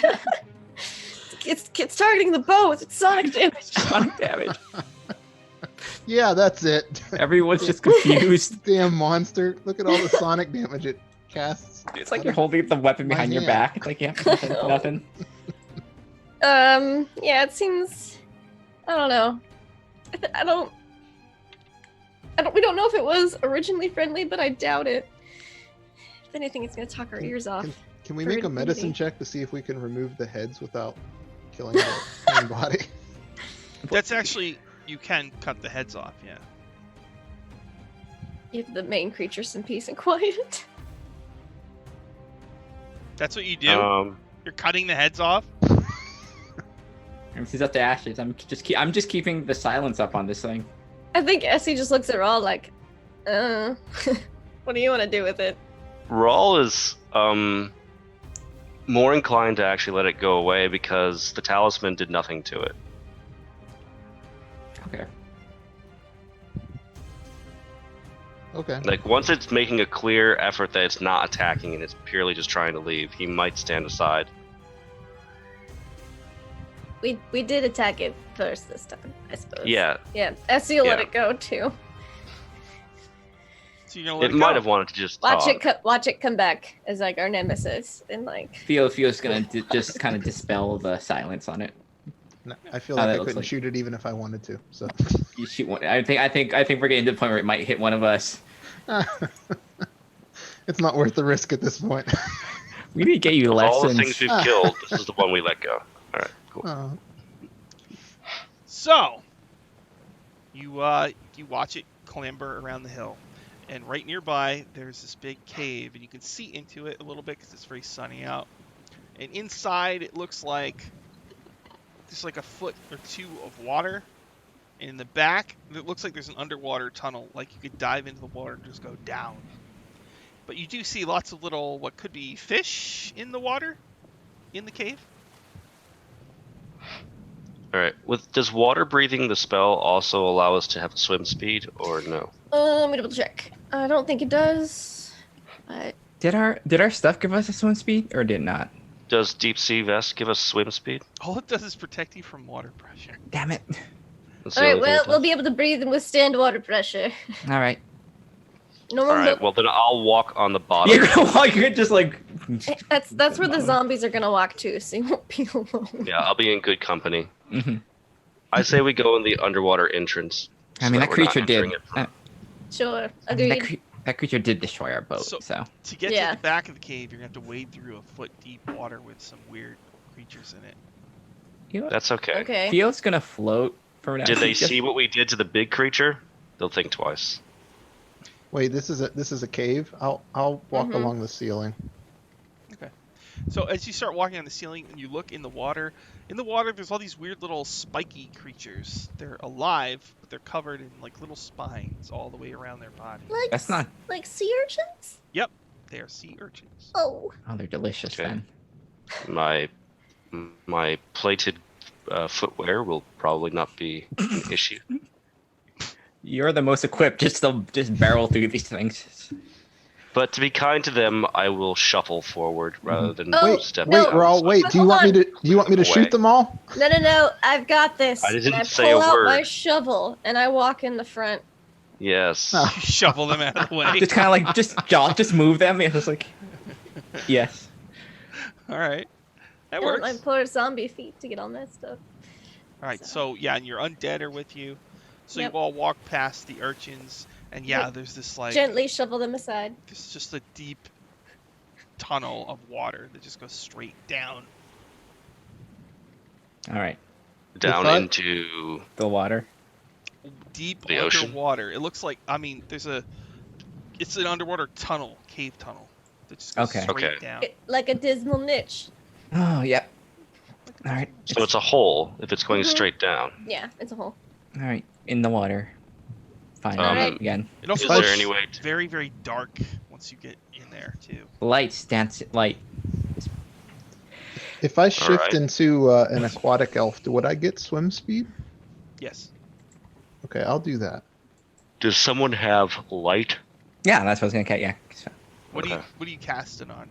it's targeting the boat. It's sonic damage. sonic damage. Yeah, that's it. Everyone's just confused. Damn monster. Look at all the sonic damage it casts. It's like you're holding the weapon My behind your hand. back. It's like, yeah, nothing. Yeah, it seems. I don't know. I don't. We don't know if it was originally friendly, but I doubt it. If anything, it's gonna talk our ears off. Can we For make a medicine infinity. check to see if we can remove the heads without killing the main body? That's actually, you can cut the heads off. Yeah. Give the main creature some peace and quiet. That's what you do. Um, You're cutting the heads off. And she's up to Ashes. I'm just keeping the silence up on this thing. I think Essie just looks at Raw like, what do you want to do with it? Rawl is more inclined to actually let it go away because the talisman did nothing to it. Okay. Okay. Like once it's making a clear effort that it's not attacking and it's purely just trying to leave, he might stand aside. We did attack it first this time, I suppose. Yeah, Yeah, Essie will let Yeah. it go too. So you're gonna let it it might go. have wanted to just Watch talk. watch it come back as like our nemesis and like. Theo's gonna just kind of dispel the silence on it. No, I feel Oh, like that I looks couldn't like- shoot it even if I wanted to. So You shoot one. I think we're getting to the point where it might hit one of us. it's not worth the risk at this point. We need to get you Of all the lessons. things we've killed, this is the one we let go. All right, cool. Oh, So, you watch it clamber around the hill, and right nearby there's this big cave, and you can see into it a little bit because it's very sunny out. And inside it looks like there's like a foot or two of water, and in the back it looks like there's an underwater tunnel, like you could dive into the water and just go down. But you do see lots of little, what could be fish in the water, in the cave. All right. Does water breathing the spell also allow us to have swim speed, or no? Let me double check. I don't think it does. But Did our stuff give us a swim speed or did it not? Does deep sea vest give us swim speed? All it does is protect you from water pressure. Damn it! That's the all right, only thing well, it we'll does. be able to breathe and withstand water pressure. All right. No All right. Well, then I'll walk on the bottom. You're gonna walk. You're just like. that's where the zombies are gonna walk to, so you won't be alone. Yeah, I'll be in good company. Mhm. I say we go in the underwater entrance. I mean, so that we're not creature did. entering it from- Sure, I mean, agreed. that creature did destroy our boat. So- So, To get Yeah. to the back of the cave, you're gonna have to wade through a foot deep water with some weird creatures in it. you know what? That's okay. Okay. Theo's gonna float for now. Did they Just- see what we did to the big creature? They'll think twice. Wait, this is a cave. I'll walk Mhm. along the ceiling. Okay. So as you start walking on the ceiling and you look in the water there's all these weird little spiky creatures. They're alive, but they're covered in like little spines all the way around their body. Like That's not. like sea urchins. Yep, they are sea urchins. Oh, Oh, they're delicious Okay. then. My plated footwear will probably not be an issue. You're the most equipped just to just barrel through these things. But to be kind to them, I will shuffle forward rather than Oh, step no. Wait, Raul, wait. Do you Hold want me on. to? Do you want me to shoot Away. them all? no! I've got this. I didn't and I say pull a out my word. shovel and I walk in the front. Yes. Oh. You shovel them out of the way. Just kind of like just move them. It was like, yes. All right, that I want works. my poor zombie feet to get on that stuff. All right, so yeah, and your undead are with you. So Yep. you all walk past the urchins, and yeah, Yep. there's this like Gently shovel them aside. there's just a deep tunnel of water that just goes straight down. All right. Down If I- into The water. Deep The ocean? underwater. It looks like it's an underwater tunnel, cave tunnel that just goes Okay. straight Okay. down. Like a dismal niche. Oh, yep. All right. so it's a hole if it's going Mhm. straight down. Yeah, it's a hole. All right. In the water. Fine. Alright. Again. It also Is looks there any way to- very, very dark once you get in there too. Lights dance. Light. If I shift right. into an aquatic elf, would I get swim speed? Yes. Okay, I'll do that. Does someone have light? Yeah, that's what I was gonna cut. Yeah. What Okay. do you cast it on?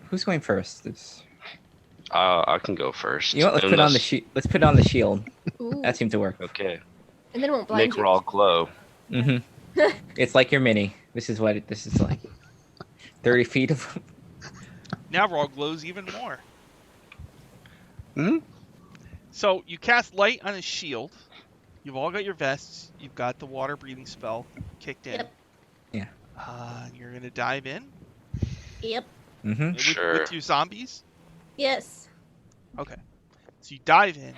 Who's going first? I can go first. You know what? Let's put on the Unless- Let's put on the shield. Ooh. That seemed to work. Okay. And then it won't blind Make you. Raw glow. Mm-hmm. It's like your mini. This is what this is like. 30 feet of. Now Raw glows even more. Hmm? So you cast light on his shield. You've all got your vests. You've got the water breathing spell kicked in. Yep. Yeah. You're gonna dive in Yep. Mm-hmm. with, Sure. with your zombies. Yes. Okay. So you dive in.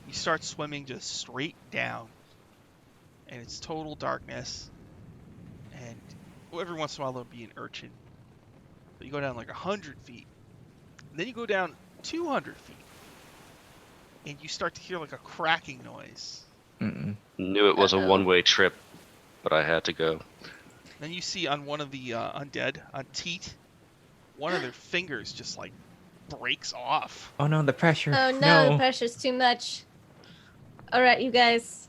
You start swimming just straight down, and it's total darkness. And every once in a while there'll be an urchin. But you go down like 100 feet, and then you go down 200 feet, and you start to hear like a cracking noise. Mm-mm. Knew it was a Uh-oh. one-way trip, but I had to go. Then you see on one of the undead, on Teat, one of their fingers just like breaks off. Oh no, the pressure. Oh no, the pressure's too much. Alright, you guys.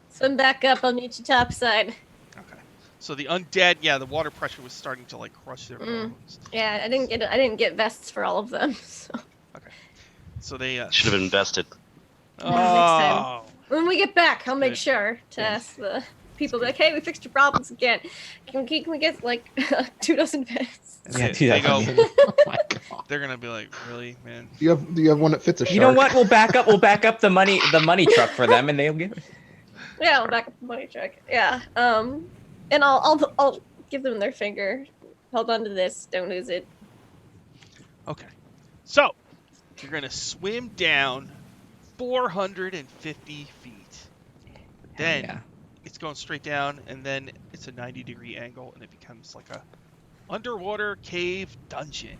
Swim back up, I'll meet you topside. Okay. So the undead, yeah, the water pressure was starting to like crush their Mm. bones. Yeah, I didn't get vests for all of them. So So they Should have invested. Next time. Oh. when we get back, I'll make Good. sure to ask the people like, hey, we fixed your problems again. Can we get like 2 dozen vests? Yeah, They- they go- Oh my god. They're gonna be like, really, man? Do you have one that fits a shark? You know what? We'll back up the money truck for them, and they'll give it. Yeah, I'll back up the money truck. Yeah. And I'll give them their finger. Hold on to this. Don't lose it. Okay. So you're gonna swim down 450 feet. Then Yeah. it's going straight down, and then it's a 90-degree angle, and it becomes like a underwater cave dungeon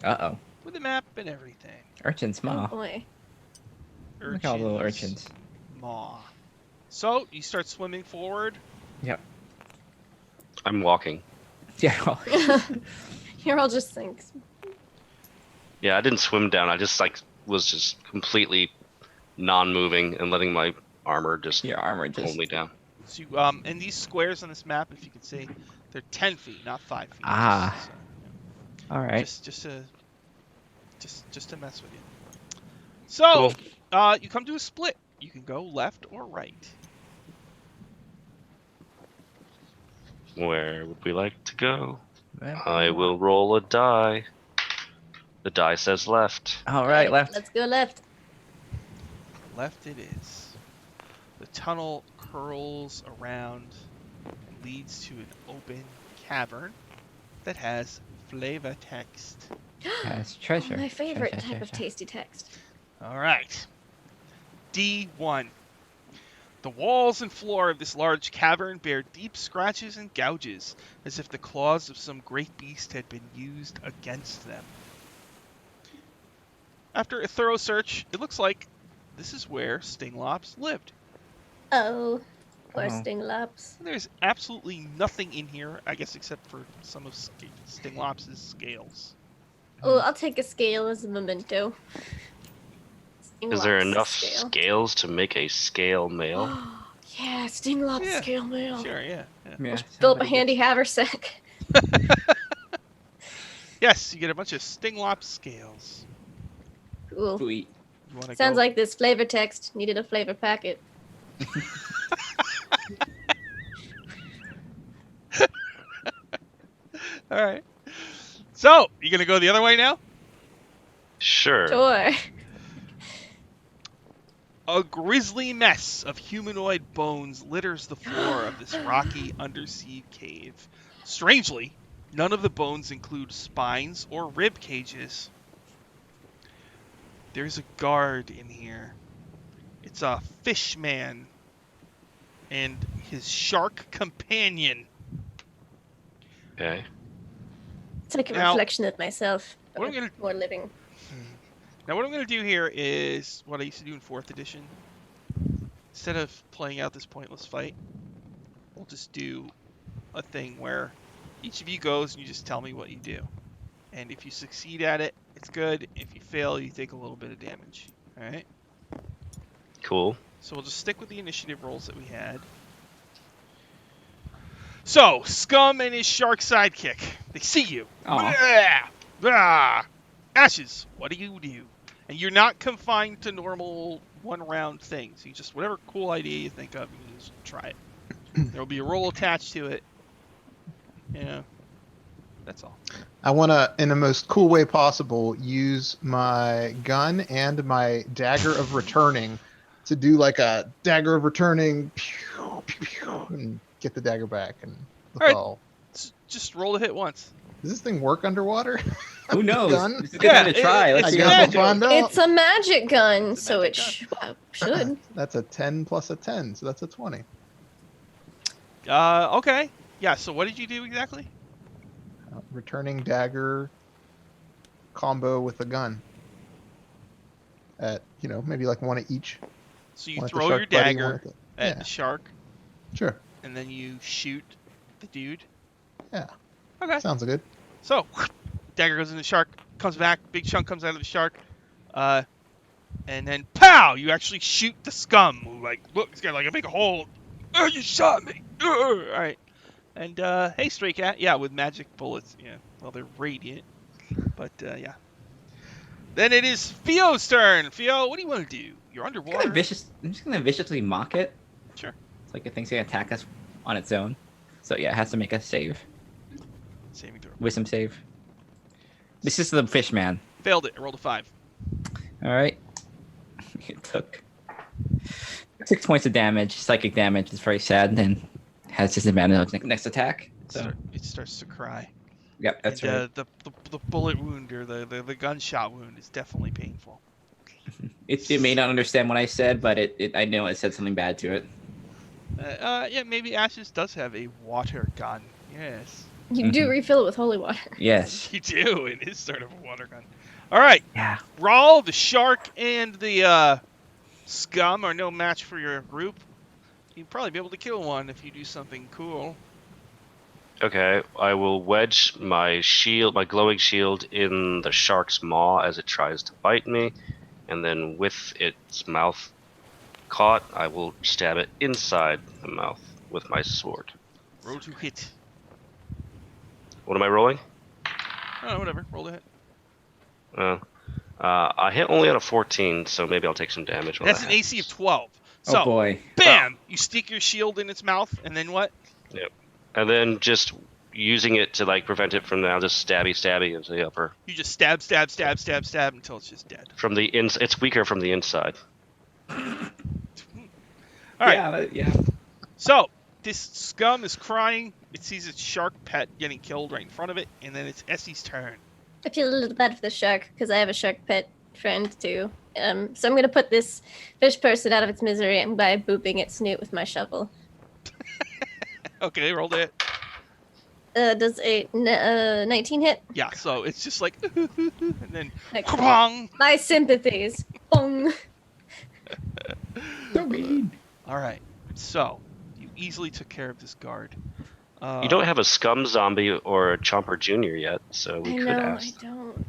Uh-oh. with a map and everything. Urchin Oh small. boy. Look at all the little urchins. Maw. So you start swimming forward. Yep. I'm walking. Yeah. well, Here, I'll just think. Yeah, I didn't swim down. I just was just completely non-moving and letting my armor just Your armor hold just. me down. So you, and these squares on this map, if you can see, they're 10 feet, not 5 feet. Ah. So, All right. just to mess with you. So, Cool. you come to a split. You can go left or right. Where would we like to go? Well, I will roll a die. The die says left. All right, left. Let's go left. Left it is. The tunnel curls around and leads to an open cavern that has flavor text. That's treasure. My favorite Treasure, type of treasure. tasty text. All right. D1. The walls and floor of this large cavern bear deep scratches and gouges, as if the claws of some great beast had been used against them. After a thorough search, it looks like this is where Stinglops lived. Oh, poor Oh. Stinglops. There's absolutely nothing in here, I guess, except for some of Stinglops' scales. Oh, I'll take a scale as a memento. Is there Stinglops enough scale. scales to make a scale mail? Yeah, Stinglops Yeah, scale mail. Sure, yeah. Yeah, Fill up a somebody handy gets- haversack. Yes, you get a bunch of Stinglops scales. Cool. Sweet. You want to Sounds go? like this flavor text needed a flavor packet. All right. So, you gonna go the other way now? Sure. Sure. A grisly mess of humanoid bones litters the floor of this rocky undersea cave. Strangely, none of the bones include spines or rib cages. There's a guard in here. It's a fish man and his shark companion. Okay. It's like a Now, reflection of myself. what I'm but gonna- more living. Now what I'm going to do here is what I used to do in 4th edition. Instead of playing out this pointless fight, we'll just do a thing where each of you goes and you just tell me what you do. And if you succeed at it, it's good. If you fail, you take a little bit of damage. Alright? Cool. So we'll just stick with the initiative rolls that we had. So, Scum and his shark sidekick. They see you. Aw. Blah! Ashes, what do you do? And you're not confined to normal one-round things. You just, whatever cool idea you think of, you just try it. There will be a roll attached to it. Yeah. That's all. I want to, in the most cool way possible, use my gun and my dagger of returning to do like a dagger of returning, pew, pew, pew, and get the dagger back. And the All right. fall. Just roll to hit once. Does this thing work underwater? Who knows? Gun? It's a good time to Yeah, try. it- Let's I see guess how we'll magic. find out. It's a magic gun, It's a so magic it should. That's a 10 plus a 10, so that's a 20. Okay. Yeah, so what did you do exactly? Returning dagger combo with a gun. At, maybe like one at each. So you One at the throw shark your buddy, one dagger at the- at yeah. the shark, Sure. and then you shoot the dude. Yeah. Okay. Sounds good. So, dagger goes in the shark, comes back, big chunk comes out of the shark, and then pow! You actually shoot the scum. Who, like, look, he's got like a big hole. Oh, you shot me! All right. And hey, stray cat. Yeah, with magic bullets. Yeah. Well, they're radiant, but yeah. Then it is Theo's turn. Theo, what do you want to do? You're I'm underwater. just gonna viciously mock it. Sure. It's like it thinks it can attack us on its own. So yeah, it has to make a save. Saving throw. Wisdom save. This is the fish man. Failed it. I rolled a 5. All right. It took 6 points of damage, psychic damage. It's very sad, and then has disadvantage on its next attack. So It starts to cry. yep, that's and, right. The bullet wound or the gunshot wound is definitely painful. It may not understand what I said, but I know it said something bad to it. Yeah, maybe Ashes does have a water gun. Yes. You do refill it with holy water. Yes. You do. It is sort of a water gun. All right. Yeah. Rawl, the shark, and the scum are no match for your group. You'd probably be able to kill one if you do something cool. Okay, I will wedge my shield, my glowing shield, in the shark's maw as it tries to bite me, and then with its mouth caught, I will stab it inside the mouth with my sword. Roll to hit. What am I rolling? Oh, whatever. Roll to hit. I hit only on a 14, so maybe I'll take some damage. When That's that an AC of 12. Oh So, boy. bam! You stick your shield in its mouth, and then what? Yep. And then just using it to like prevent it from now, just stabby into the upper. You just stab until it's just dead. From the it's weaker from the inside. All right. Yeah. So, this scum is crying. It sees its shark pet getting killed right in front of it, and then it's Essie's turn. I feel a little bad for the shark because I have a shark pet friend too. So I'm gonna put this fish person out of its misery by booping its snoot with my shovel. Okay, rolled it. Does a 19 hit? Yeah, so it's just like, and then, Excellent. kabong! My sympathies. Boom. So mean. All right, so you easily took care of this guard. You don't have a scum zombie or a Chomper Jr. yet, so we I could know, ask. I don't.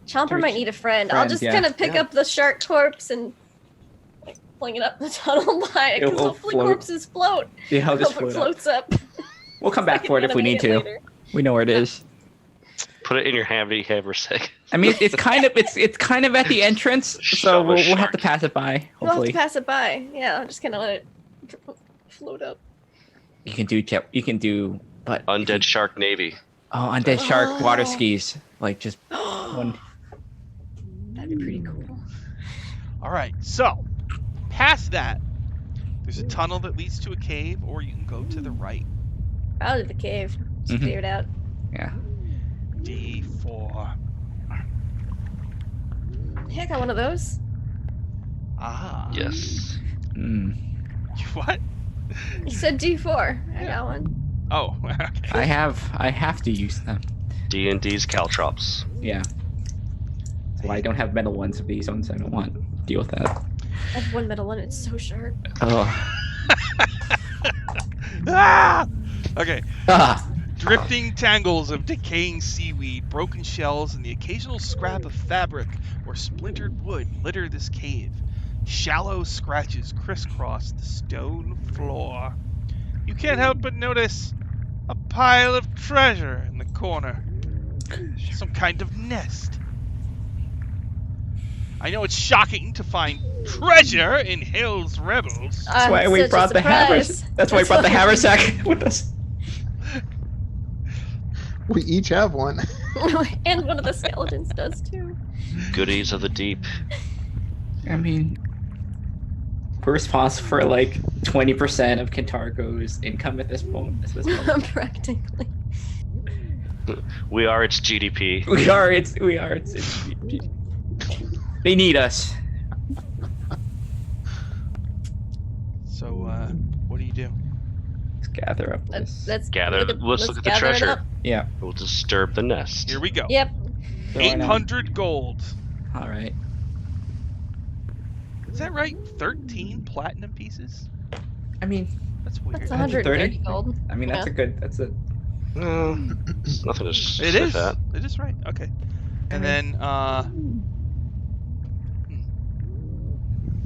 Chomper might need a friend. I'll just yeah. kind of pick up the shark corpse and like fling it up the tunnel by it, because It'll hopefully float. corpses float. Yeah, I'll I just hope it float up. floats up. We'll come back I for it can if we need animate to. it later. We know where it is. Put it in your haversack. I mean, it's kind of at the entrance, so we'll have to Shark. pass it by. We'll have Hopefully, to pass it by. Yeah, I'm just gonna let it float up. you can do, but Undead Shark Navy. undead shark water Oh. skis, like just one. That'd be pretty cool. All right, so past that, there's a tunnel that leads to a cave, or you can go to the right. Out of the cave. Just Mhm. cleared out. Yeah. D4. Hey, I got one of those. Ah. Yes. Mm. What? You said D4. I got one. Oh. I have to use them. D&D's Caltrops. Yeah. That's why I don't have metal ones of these ones. I don't want to deal with that. I have one metal one. It's so sharp. Oh. Ah! Okay. Ah. Drifting tangles of decaying seaweed, broken shells, and the occasional scrap of fabric or splintered wood litter this cave. Shallow scratches crisscross the stone floor. You can't help but notice a pile of treasure in the corner. Some kind of nest. I know it's shocking to find treasure in Hill's Rebels. That's why we brought the hammers. That's why we brought the haversack with us. We each have one. And one of the skeletons does too. Goodies of the deep. I mean, we're responsible for like 20% of Kintargo's income at this point. Practically. We are its GDP. We are. It's. They need us. So, what do you do? Let's gather up this. Let's Let's look at the gather it treasure. up. Yeah. We'll disturb the nest. Here we go. Yep. Throw it out. 800 gold. All right. Is that right? 13 platinum pieces? I mean, That's weird. That's 130? 130 gold. I mean that's Yeah. a good. That's a. No, it's nothing to It sniff is. at. It is right. Okay. And mean- then,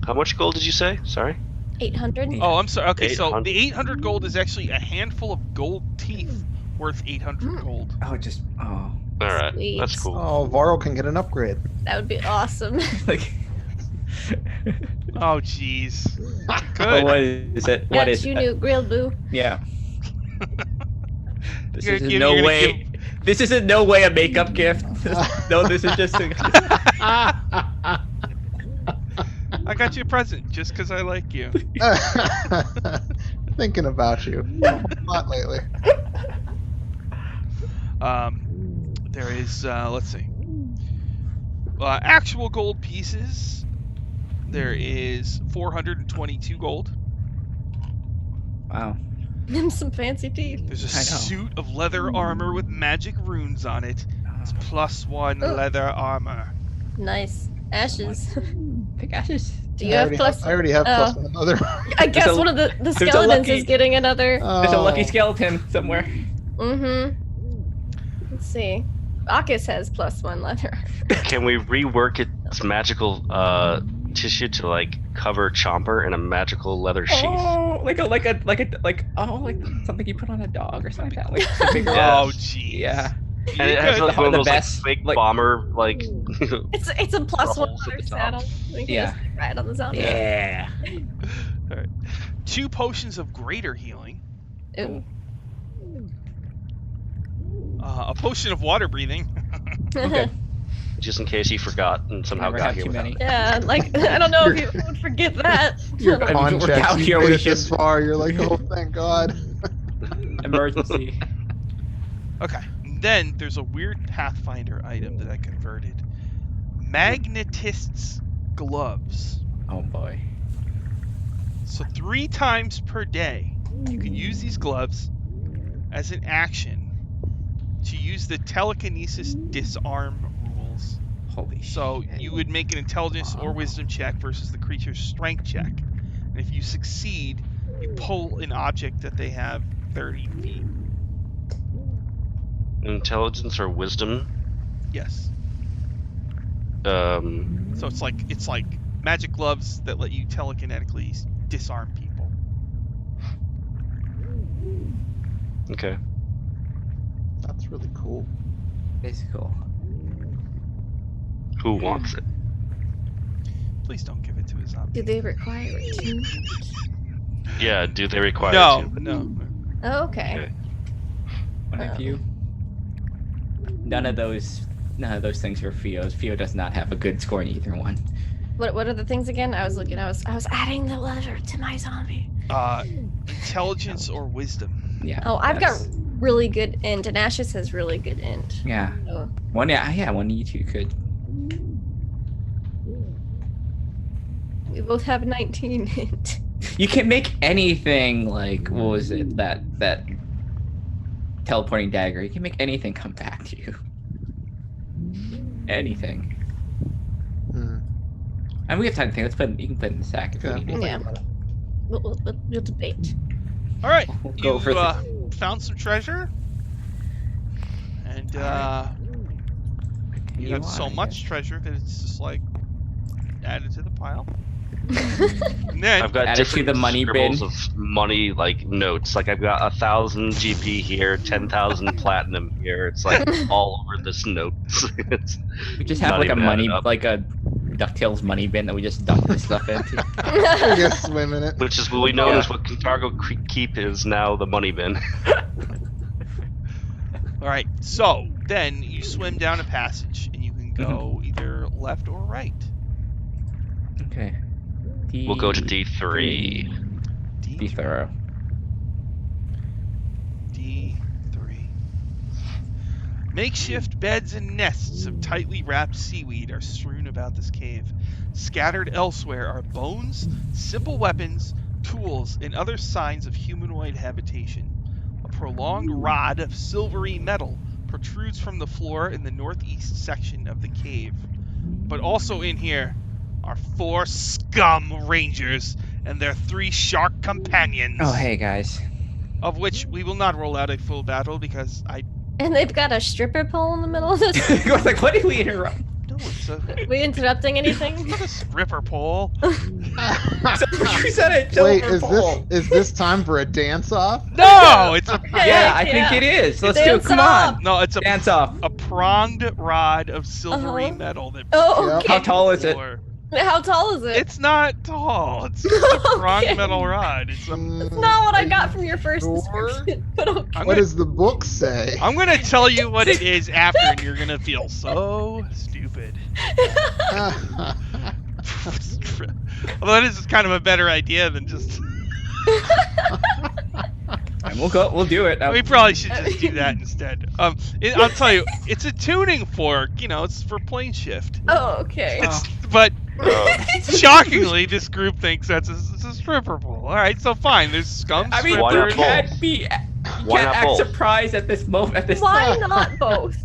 How much gold did you say? Sorry. 800. oh, I'm sorry. Okay, so 800. the 800 gold is actually a handful of gold teeth worth 800 gold. Oh, just. Oh. All right, Sweet. that's cool. Oh, Varro can get an upgrade. That would be awesome. Like. Oh, jeez. Well, Good. what is it? What Got is you it? new grill boo. Yeah. This You're is gonna in give- no you're gonna way. This is in no way a makeup gift. No, this is just. I got you a present just because I like you. Thinking about you a lot lately. There is, let's see. Actual gold pieces. There is 422 gold. Wow. And some fancy teeth. There's a I know. suit of leather armor with magic runes on it. It's +1 Oh. leather armor. Nice. Ashes. Pick ashes. Do you have plus? I already have Oh. plus another. I guess a- one of the a skeletons lucky- is getting another. There's a lucky Oh. skeleton somewhere. Mm-hmm. Let's see. Akis has +1 leather. Can we rework its magical tissue to like cover Chomper in a magical leather sheath? Oh, like something you put on a dog or something like that. Like a bigger. Oh, jeez. Yeah. And it has Good. like one of The those best, like fake like- bomber like. It's a +1 Ruffles at leather the top. saddle. We can Yeah. just ride on the zombie. Yeah. All right. 2 potions of greater healing. Ooh. A potion of water breathing. Okay. Just in case he forgot and somehow Never got have here too without many. it. Yeah, like I don't know if you would forget that. Your I mean, con we're checks, down you here, made we it this should- far. You're like, oh, thank God. Emergency. Okay. Then there's a weird Pathfinder item that I converted. Magnetist's gloves. Oh boy. So 3 times per day, you can use these gloves as an action to use the telekinesis disarm rules. Holy shit. So you would make an intelligence or wisdom check versus the creature's strength check. And if you succeed, you pull an object that they have 30 feet. Intelligence or wisdom? Yes. Um, So it's like magic gloves that let you telekinetically disarm people. okay. That's really cool. It's cool. Who wants it? Please don't give it to a zombie. Do they require attunement? Yeah, do they require No, to? no. Oh, okay. One of you. None of those things for Fio's. Fio does not have a good score in either one. What are the things again? I was looking. I was adding the letter to my zombie. Intelligence or wisdom. Yeah. Oh, I've got that's- really good int, and Ashes has really good int. Yeah. Oh. One of you two could. We both have 19 int. You can make anything like what was it that teleporting dagger. You can make anything come back to you. Anything. Hmm. And we have time to think. Let's put. You can put it in the sack if Okay. we need it. Yeah. We'll debate. All right, We'll you go for found some treasure, and you have so much treasure that it's just like added to the pile. And then I've got Add it to different the money scribbles bin. of money like notes. Like I've got 1,000 GP here, 10,000 platinum here. It's like all over this note. It's We just have not like a even money, added up. like a DuckTales money bin that we just dump this stuff into. I guess swim in it. which is what we know is what Cargo Keep is now the money bin. all right, so then you swim down a passage, and you can go either left or right. Okay. We'll go to D3. Be thorough. D3. Makeshift beds and nests of tightly wrapped seaweed are strewn about this cave. Scattered elsewhere are bones, simple weapons, tools, and other signs of humanoid habitation. A prolonged rod of silvery metal protrudes from the floor in the northeast section of the cave. But also in here are 4 scum rangers and their 3 shark companions. Oh hey guys. Of which we will not roll out a full battle because I And they've got a stripper pole in the middle of this. I was like, what did we interrupt? know it's a, We interrupting anything? it's not a stripper pole. You said it. Wait, is this time for a dance off? No, it's a Yeah, I Yeah. think it is. Let's do it. Dance Come off. on. no, it's Dance off. a pronged rod of silvery Uh-huh. metal that. Oh, Yep. okay. How tall is it? floor. How tall is it? It's not tall. It's just a pronged Okay. metal rod. It's a, That's not what I got from your first Sure. description. But okay. I'm What gonna, does the book say? I'm gonna tell you what it is after, and you're gonna feel so stupid. Although it is kind of a better idea than just. And we'll go. We'll do it. We probably should just do that instead. I'll tell you, it's a tuning fork. You know, it's for plane shift. Oh, okay. But Oh, shockingly, this group thinks it's a stripper pole. All right, so fine. There's scum I mean, Why you not strippers. both? can't be. You Why can't not act both? surprised at this moment. At this Why time. not both?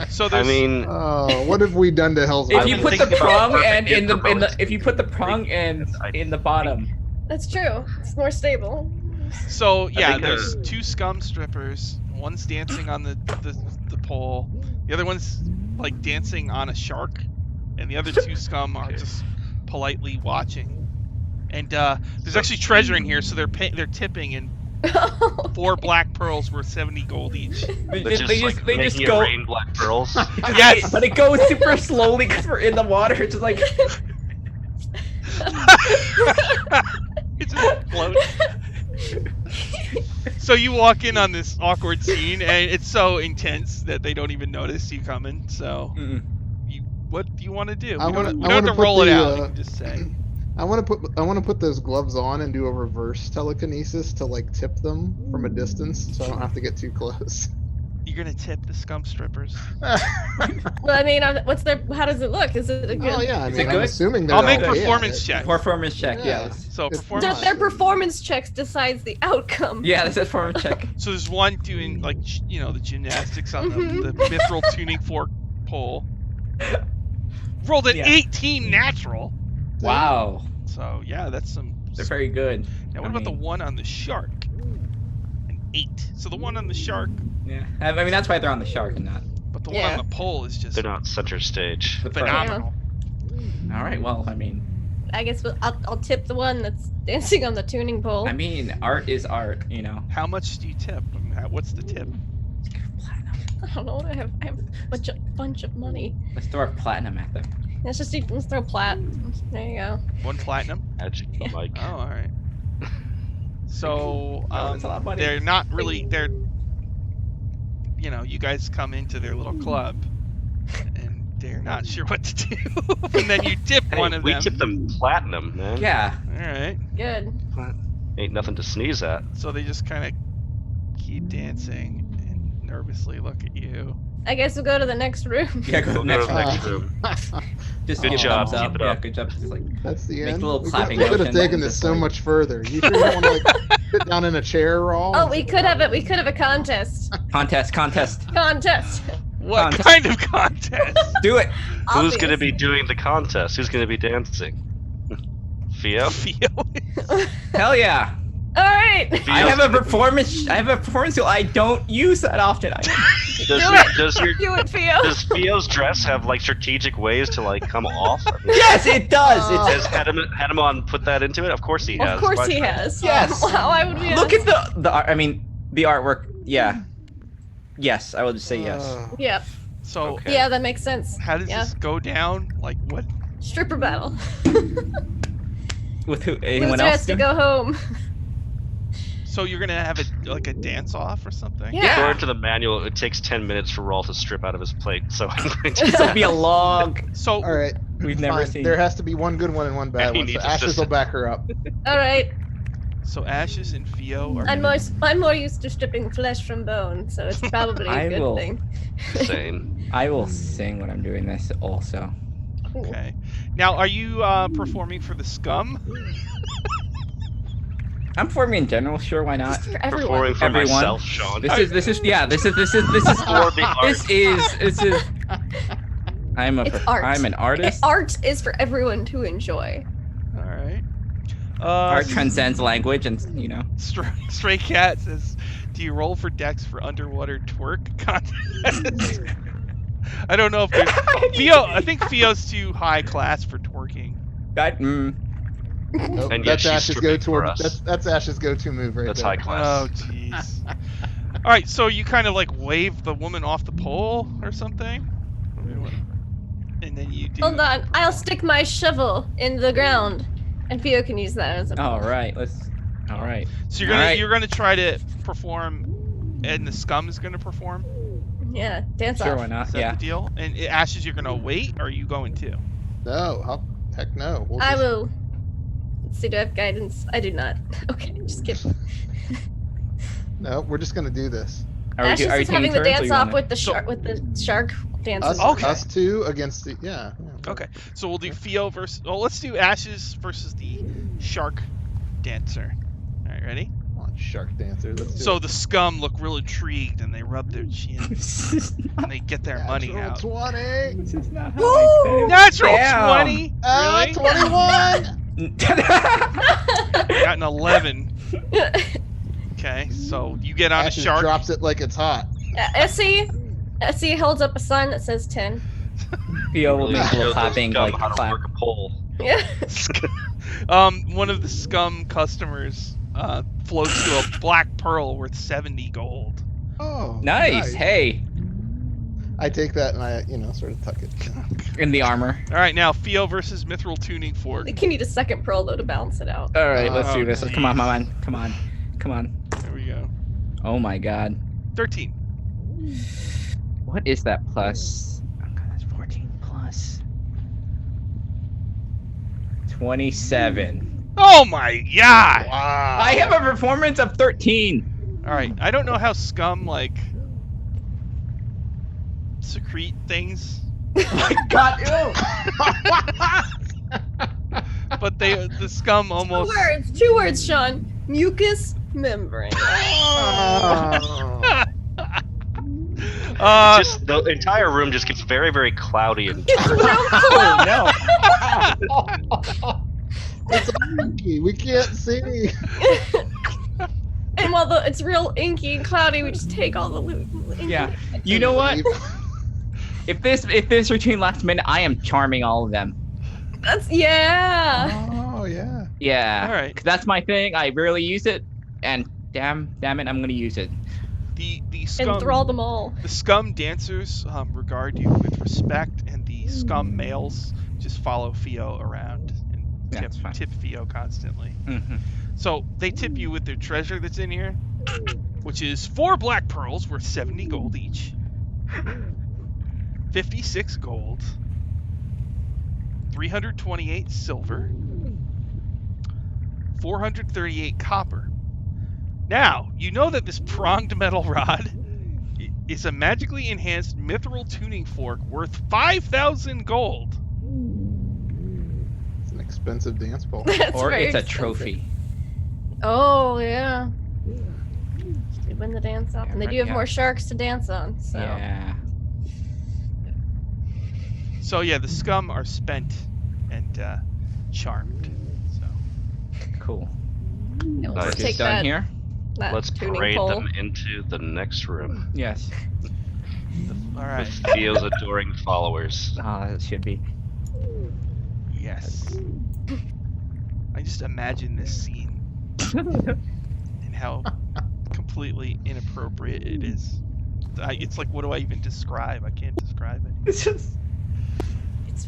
So I there's. mean, Oh, what have we done to Hell's If I've you been put the thinking about prong perfect end in the intervals. if you put the prong end in the bottom. That's true. It's more stable. So yeah, think, there's 2 scum strippers. One's dancing on the pole. The other one's like dancing on a shark, and the other 2 scum are just politely watching. And there's actually treasure in here, so they're tipping, and 4 black pearls worth 70 gold each. They but just like they making just it go. rain black pearls. Yes! But it goes super slowly because we're in the water. It's just like. It just floats. So you walk in on this awkward scene, and it's so intense that they don't even notice you coming. So, what do you want to do? I We don't wanna have to put roll it the, out. You can just say. I want to put those gloves on and do a reverse telekinesis to like tip them from a distance, so I don't have to get too close. You gonna tip the scum strippers? Well, I mean, how does it look? Is it a good? Oh yeah, I Is mean, it I'm good? assuming they're I'll make okay at performance it. check. Performance check. Yeah. Yeah. So It's performance. fine. Their performance checks decides the outcome. Yeah, this is performance check. So there's one doing like the gymnastics on Mhm. the mithril tuning fork pole. Rolled an Yeah. 18 natural. Wow, So yeah, that's some. they're very good. Now what I about the mean, one on the shark? An 8. So the one on the shark, Yeah, I mean that's why they're on the shark and not. but the one Yeah. on the pole is just They're not center stage. the front. phenomenal. All right, well, I mean, I guess I'll tip the one that's dancing on the tuning pole. I mean, art is art, you know. How much do you tip? I mean, what's the tip? Platinum. I don't know. I have a bunch of money. Let's throw a platinum at them. Let's throw plat. There you go. 1 platinum. Magic Mike. Oh, all right. So that's a lot of money. they're not really you guys come into their little club and they're not sure what to do, and then you tip Hey, one of we them. tip them platinum, man. Yeah. All right. Good. Ain't nothing to sneeze at. So they just kind of keep dancing and nervously look at you. I guess we'll go to the next room. Yeah, go to Go the next to the one. next room. Just Good give job, thumbs up. keep it Yeah, up. good job. Just like That's the Make end. a little We clapping could have motion, taken and this just so like- much further. You sure you don't want to like sit down in a chair, Rawl? Oh, we could have it. We could have a contest. contest. Contest. What Contest. kind of contest? Do it. Who's going to Obvious. be doing the contest? Who's going to be dancing? Theo? Hell yeah. All right. I have a performance tool I don't use that often. Does Do your, it. does Do it, Theo. does Theo's dress have like strategic ways to like come off? Yes, it does. Has Hedemon put that into it? Of course he has. Of course Why he should- has. Yes. Why would we? Look at the art. I mean, the artwork. Yeah. Yes, I will just say yes. Yeah. So Okay. Yeah, that makes sense. how does Yeah. this go down? Like what? Stripper battle. With who? Anyone Loser else? has to doing- go home. So you're gonna have a dance off or something? Yeah. According to the manual, it takes 10 minutes for Rawl to strip out of his plate. So This will be a log. So All right. We've never Fine. seen. There has to be one good one and one bad And he one. So needs Ashes will assistance. back her up. All right. so Ashes and Theo are. I'm more used to stripping flesh from bone, so it's probably a I good will- thing. insane. I will sing when I'm doing this also. Okay. Now, are you performing for the scum? I'm performing in general. Sure, why not? For everyone. Performing for Everyone. myself, Sean. This is For the art. this is. I'm It's art. I'm an artist. Art is for everyone to enjoy. All right. Art transcends language, and you know. Stray Cat says, "Do you roll for Dex for underwater twerk contest?" I don't know if there's Theo. I think Theo's too high class for twerking. Nope, And yet that's she's Ash's stripping go-to. for us. That's Ash's go-to move right That's there. high class. Oh, jeez. All right, so you kind of like wave the woman off the pole or something, and then you do. Hold on, I'll stick my shovel in the ground, and Theo can use that as a. All right, let's. All right. So you're gonna All right. you're gonna try to perform, and the scum is gonna perform. Yeah, dance Sure, off. why not? Is that Yeah. the deal? And Ashes, you're gonna wait, or are you going to? No, heck no. We'll I just- will. Let's see, do I have guidance? I do not. Okay, just kidding. No, we're just gonna do this. Are we, Ashes are we is taking having the turns, or dance you off wanna- with the shark. With the shark dancing. Us, Okay. us two against the yeah. Okay, so we'll do Theo versus. Well, let's do Ashes versus the shark dancer. All right, ready? Come on, shark dancer. Let's do So it. the scum look real intrigued, and they rub their chins, and they get their money Natural out. 20. This is not how I think. Natural Damn. 20. Ah, Really? 21. Got an 11. Okay, so you get on Ashes a shark. drops it like it's hot. Essie holds up a sign that says 10. Theo will Really make a show little the clapping, scum like how to clap. work a pole. Yeah. One of the scum customers floats to a black pearl worth 70 gold. Oh, Nice. Hey, I take that and I, sort of tuck it. in the armor. All right, now Theo versus Mithril Tuning Fork. I can need a second pearl though to balance it out. All right, let's Oh, do this. Come on, jeez. come on. There we go. Oh my God. 13. What is that plus? Oh God, that's 14 plus 27. Oh my god! I have a performance of 13. All right, I don't know how scum like secrete things, God, but the scum almost. Two words, Sean. Mucus membrane. Oh. Just the entire room just gets very, very cloudy and It's dark. real close. no. It's inky. We can't see. And while it's real inky and cloudy, we just take all the loot. Yeah. You know what? If this routine lasts a minute, I am charming all of them. Yeah. Oh yeah. Yeah. All right. 'Cause that's my thing. I rarely use it, and damn it, I'm gonna use it. The scum. Enthrall them all. The scum dancers regard you with respect, and the scum males just follow Theo around and That's fine. tip Theo constantly. Mm-hmm. So they tip you with their treasure that's in here, which is 4 black pearls worth 70 gold each, 56 gold, 328 silver, 438 copper. Now, you know that this pronged metal rod is a magically enhanced mithril tuning fork worth 5,000 gold. It's an expensive dance ball. That's Or very it's a expensive. trophy. Oh yeah. They win the dance off, Yeah, and they right, do have yeah. more sharks to dance on. So Yeah. So yeah, the scum are spent and charmed. So Cool. yeah, Nice. let's Work is take done that. here. That Let's tuning parade pole. them into the next room Yes. all right, with Theo's adoring followers. Oh, it should be. yes. I just imagine this scene and how completely inappropriate it is. It's like, what do I even describe? I can't describe it. It's just.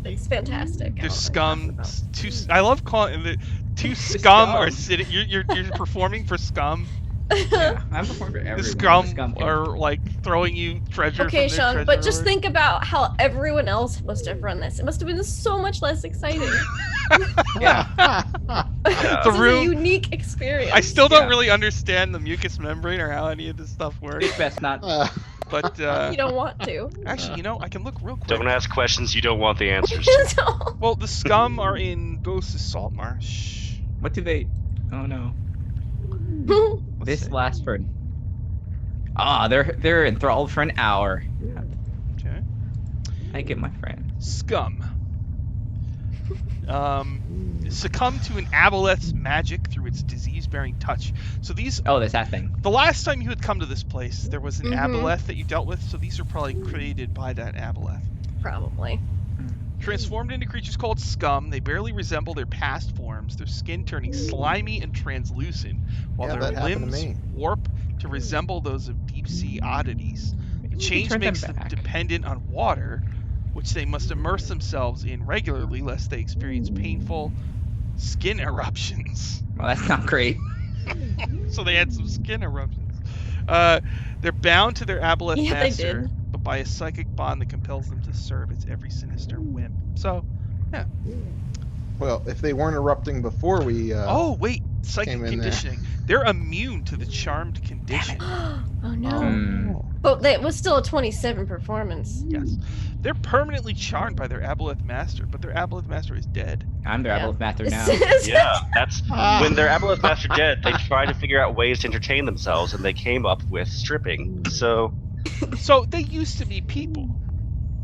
It's fantastic. I There's don't know what scum. I'm Two. I love calling the two scum are sitting. You're performing for scum. Yeah, I'm performing for everyone. The scum can- are like throwing you treasure. Okay, from their Sean, treasure but just hoard. think about how everyone else must have run this. It must have been so much less exciting. Yeah. Yeah. This is room- a unique experience. I still don't Yeah. really understand the mucus membrane or how any of this stuff works. It's best not. But You don't want to. actually, I can look real quick. Don't ask questions you don't want the answers to. So- Well, the scum are in Ghost of Saltmarsh. What do they? Oh no. Let's This see. lasts for. Ah, they're enthralled for an hour. Okay. I get my friend. Scum. Succumb to an aboleth's magic through its disease-bearing touch. So these, Oh, there's that thing. the last time you had come to this place, there was an Mhm. aboleth that you dealt with. So these are probably created by that aboleth. Probably. Transformed into creatures called scum, they barely resemble their past forms, their skin turning slimy and translucent, while Yeah, their that happened to limbs me. warp to resemble those of deep-sea oddities. The Maybe we change can turn makes them back. dependent on water, which they must immerse themselves in regularly lest they experience painful skin eruptions. Well, that's not great. So they had some skin eruptions. They're bound to their aboleth Yeah, they master, did. but by a psychic bond that compels them to serve its every sinister whim. So, Well, if they weren't erupting before we. oh wait, psychic came in there. conditioning. They're immune to the charmed condition. Oh no. Hmm. But it was still a 27 performance. Yes, they're permanently charmed by their aboleth master, but their aboleth master is dead. I'm their Yeah. aboleth master now. Yeah, that's when their aboleth master dead. They tried to figure out ways to entertain themselves, and they came up with stripping. So So they used to be people.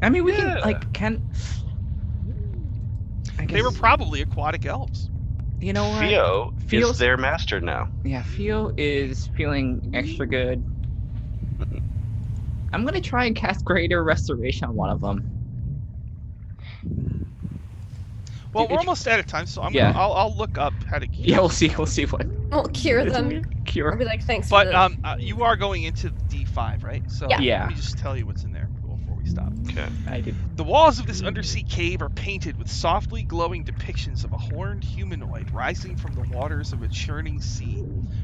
I mean, we Yeah. can I guess, They were probably aquatic elves. You know what? Theo Feels- is their master now. Yeah, Theo is feeling extra good. I'm gonna try and cast Greater Restoration on one of them. Well, It- we're it- almost out of time, so Yeah. I'll look up how to keep. Yeah, we'll see what. We'll cure It's a them. weird I'll cure. be like, thanks But for you are going into D5, right? So Yeah. let me just tell you what's in there before we stop. Okay. I did. The walls of this undersea cave are painted with softly glowing depictions of a horned humanoid rising from the waters of a churning sea.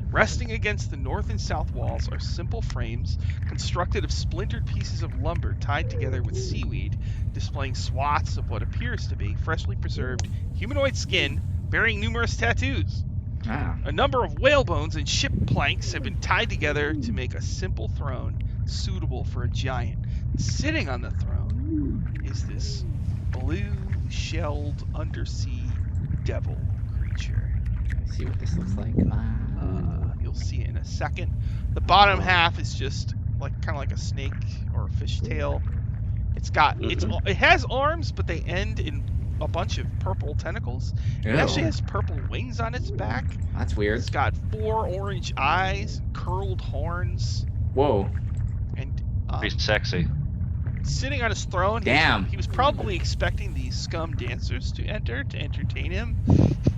Resting against the north and south walls are simple frames constructed of splintered pieces of lumber tied together with seaweed, displaying swaths of what appears to be freshly preserved humanoid skin bearing numerous tattoos. Wow. A number of whale bones and ship planks have been tied together to make a simple throne suitable for a giant. Sitting on the throne is this blue-shelled undersea devil creature. Let's see what this looks like. Come on. You'll see it in a second. The bottom half is just kind of like a snake or a fishtail. It has arms, but they end in a bunch of purple tentacles. It actually has purple wings on its back. That's weird. It's got 4 orange eyes, curled horns, Whoa. and Pretty sexy. sitting on his throne. Damn. He was probably expecting these scum dancers to enter to entertain him,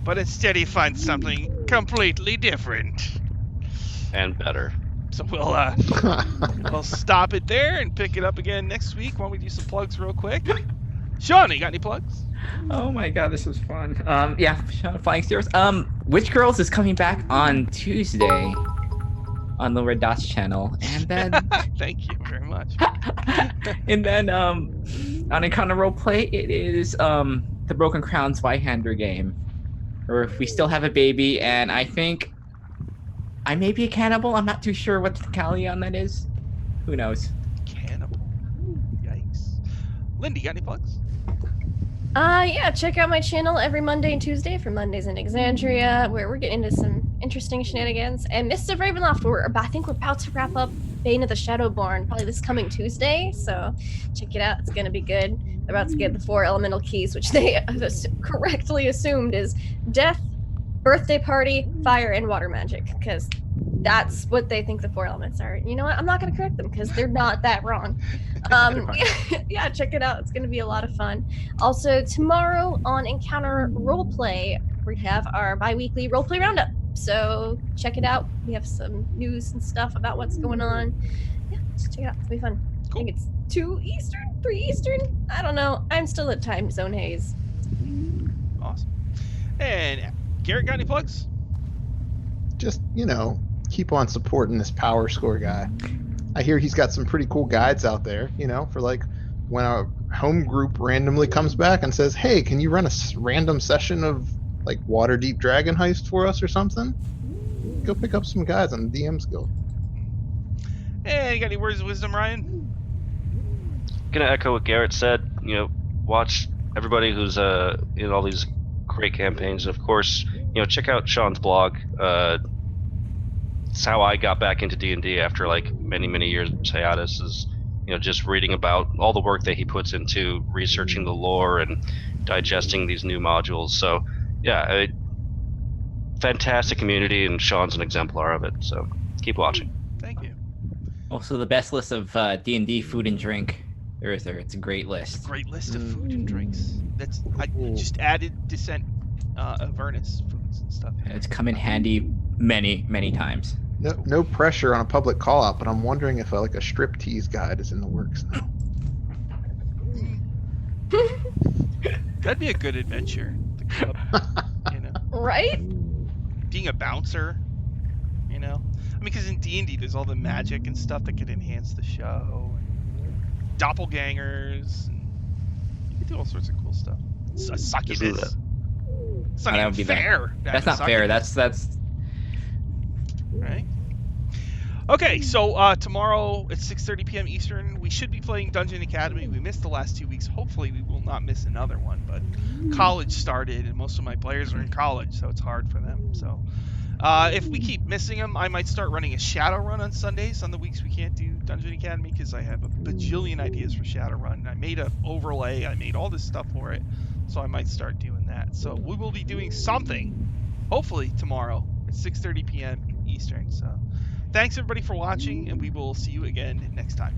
but instead he finds something completely different. And better. So we'll stop it there and pick it up again next week. Why don't we do some plugs real quick? Sean, you got any plugs? Oh my god, this was fun. Yeah, Flying Stairs. Witch Girls is coming back on Tuesday on the Red Dots channel, and then Thank you very much. and then on Encounter Roleplay, it is the Broken Crown Zweihander game, or If We Still Have a Baby, and I think I may be a cannibal. I'm not too sure what the Cali on that is. Who knows? Cannibal. Yikes. Lindy, got any plugs? Yeah, check out my channel every Monday and Tuesday for Mondays in Exandria, where we're getting into some interesting shenanigans. And Mists of Ravenloft, I think we're about to wrap up Bane of the Shadowborn, probably this coming Tuesday, so check it out. It's gonna be good. They're about to get the 4 elemental keys, which they correctly assumed is death, birthday party, fire, and water magic, because that's what they think the 4 elements are. You know what? I'm not going to correct them because they're not that wrong. Yeah, check it out. It's going to be a lot of fun. Also, tomorrow on Encounter Roleplay, we have our bi-weekly roleplay roundup. So check it out. We have some news and stuff about what's going on. Yeah, just check it out. It's going to be fun. Cool. I think it's 2 Eastern, 3 Eastern. I don't know. I'm still at time zone haze. Awesome. And Garrett, got any plugs? Just, keep on supporting this power score guy. I hear he's got some pretty cool guides out there, for when a home group randomly comes back and says, hey, can you run a random session of Waterdeep Dragon Heist for us or something? Go pick up some guys on the DM's Guild. Hey, you got any words of wisdom, Ryan? Gonna echo what Garrett said. Watch everybody who's in all these great campaigns, and of course, check out Sean's blog. It's how I got back into D&D after many years of hiatus. Is just reading about all the work that he puts into researching the lore and digesting these new modules. So yeah, fantastic community, and Sean's an exemplar of it. So keep watching. Thank you. Also, the best list of D&D food and drink there is there. It's a great list. Great list of food and drinks. I just added Descent Avernus foods and stuff. It's come in handy many times. No pressure on a public call out, but I'm wondering if a striptease guide is in the works now. That'd be a good adventure. The club, Right? being a bouncer, because in D&D there's all the magic and stuff that could enhance the show, and doppelgangers, and you can do all sorts of cool stuff. A succubus. It's not That would even be fair. That's not fair. That's right. Okay, so tomorrow at 6:30 p.m. Eastern, we should be playing Dungeon Academy. We missed the last 2 weeks. Hopefully, we will not miss another one. But college started, and most of my players are in college, so it's hard for them. So if we keep missing them, I might start running a Shadowrun on Sundays on the weeks we can't do Dungeon Academy, because I have a bajillion ideas for Shadowrun. I made an overlay. I made all this stuff for it, so I might start doing that. So we will be doing something, hopefully tomorrow at 6:30 p.m. Eastern. So thanks everybody for watching, and we will see you again next time.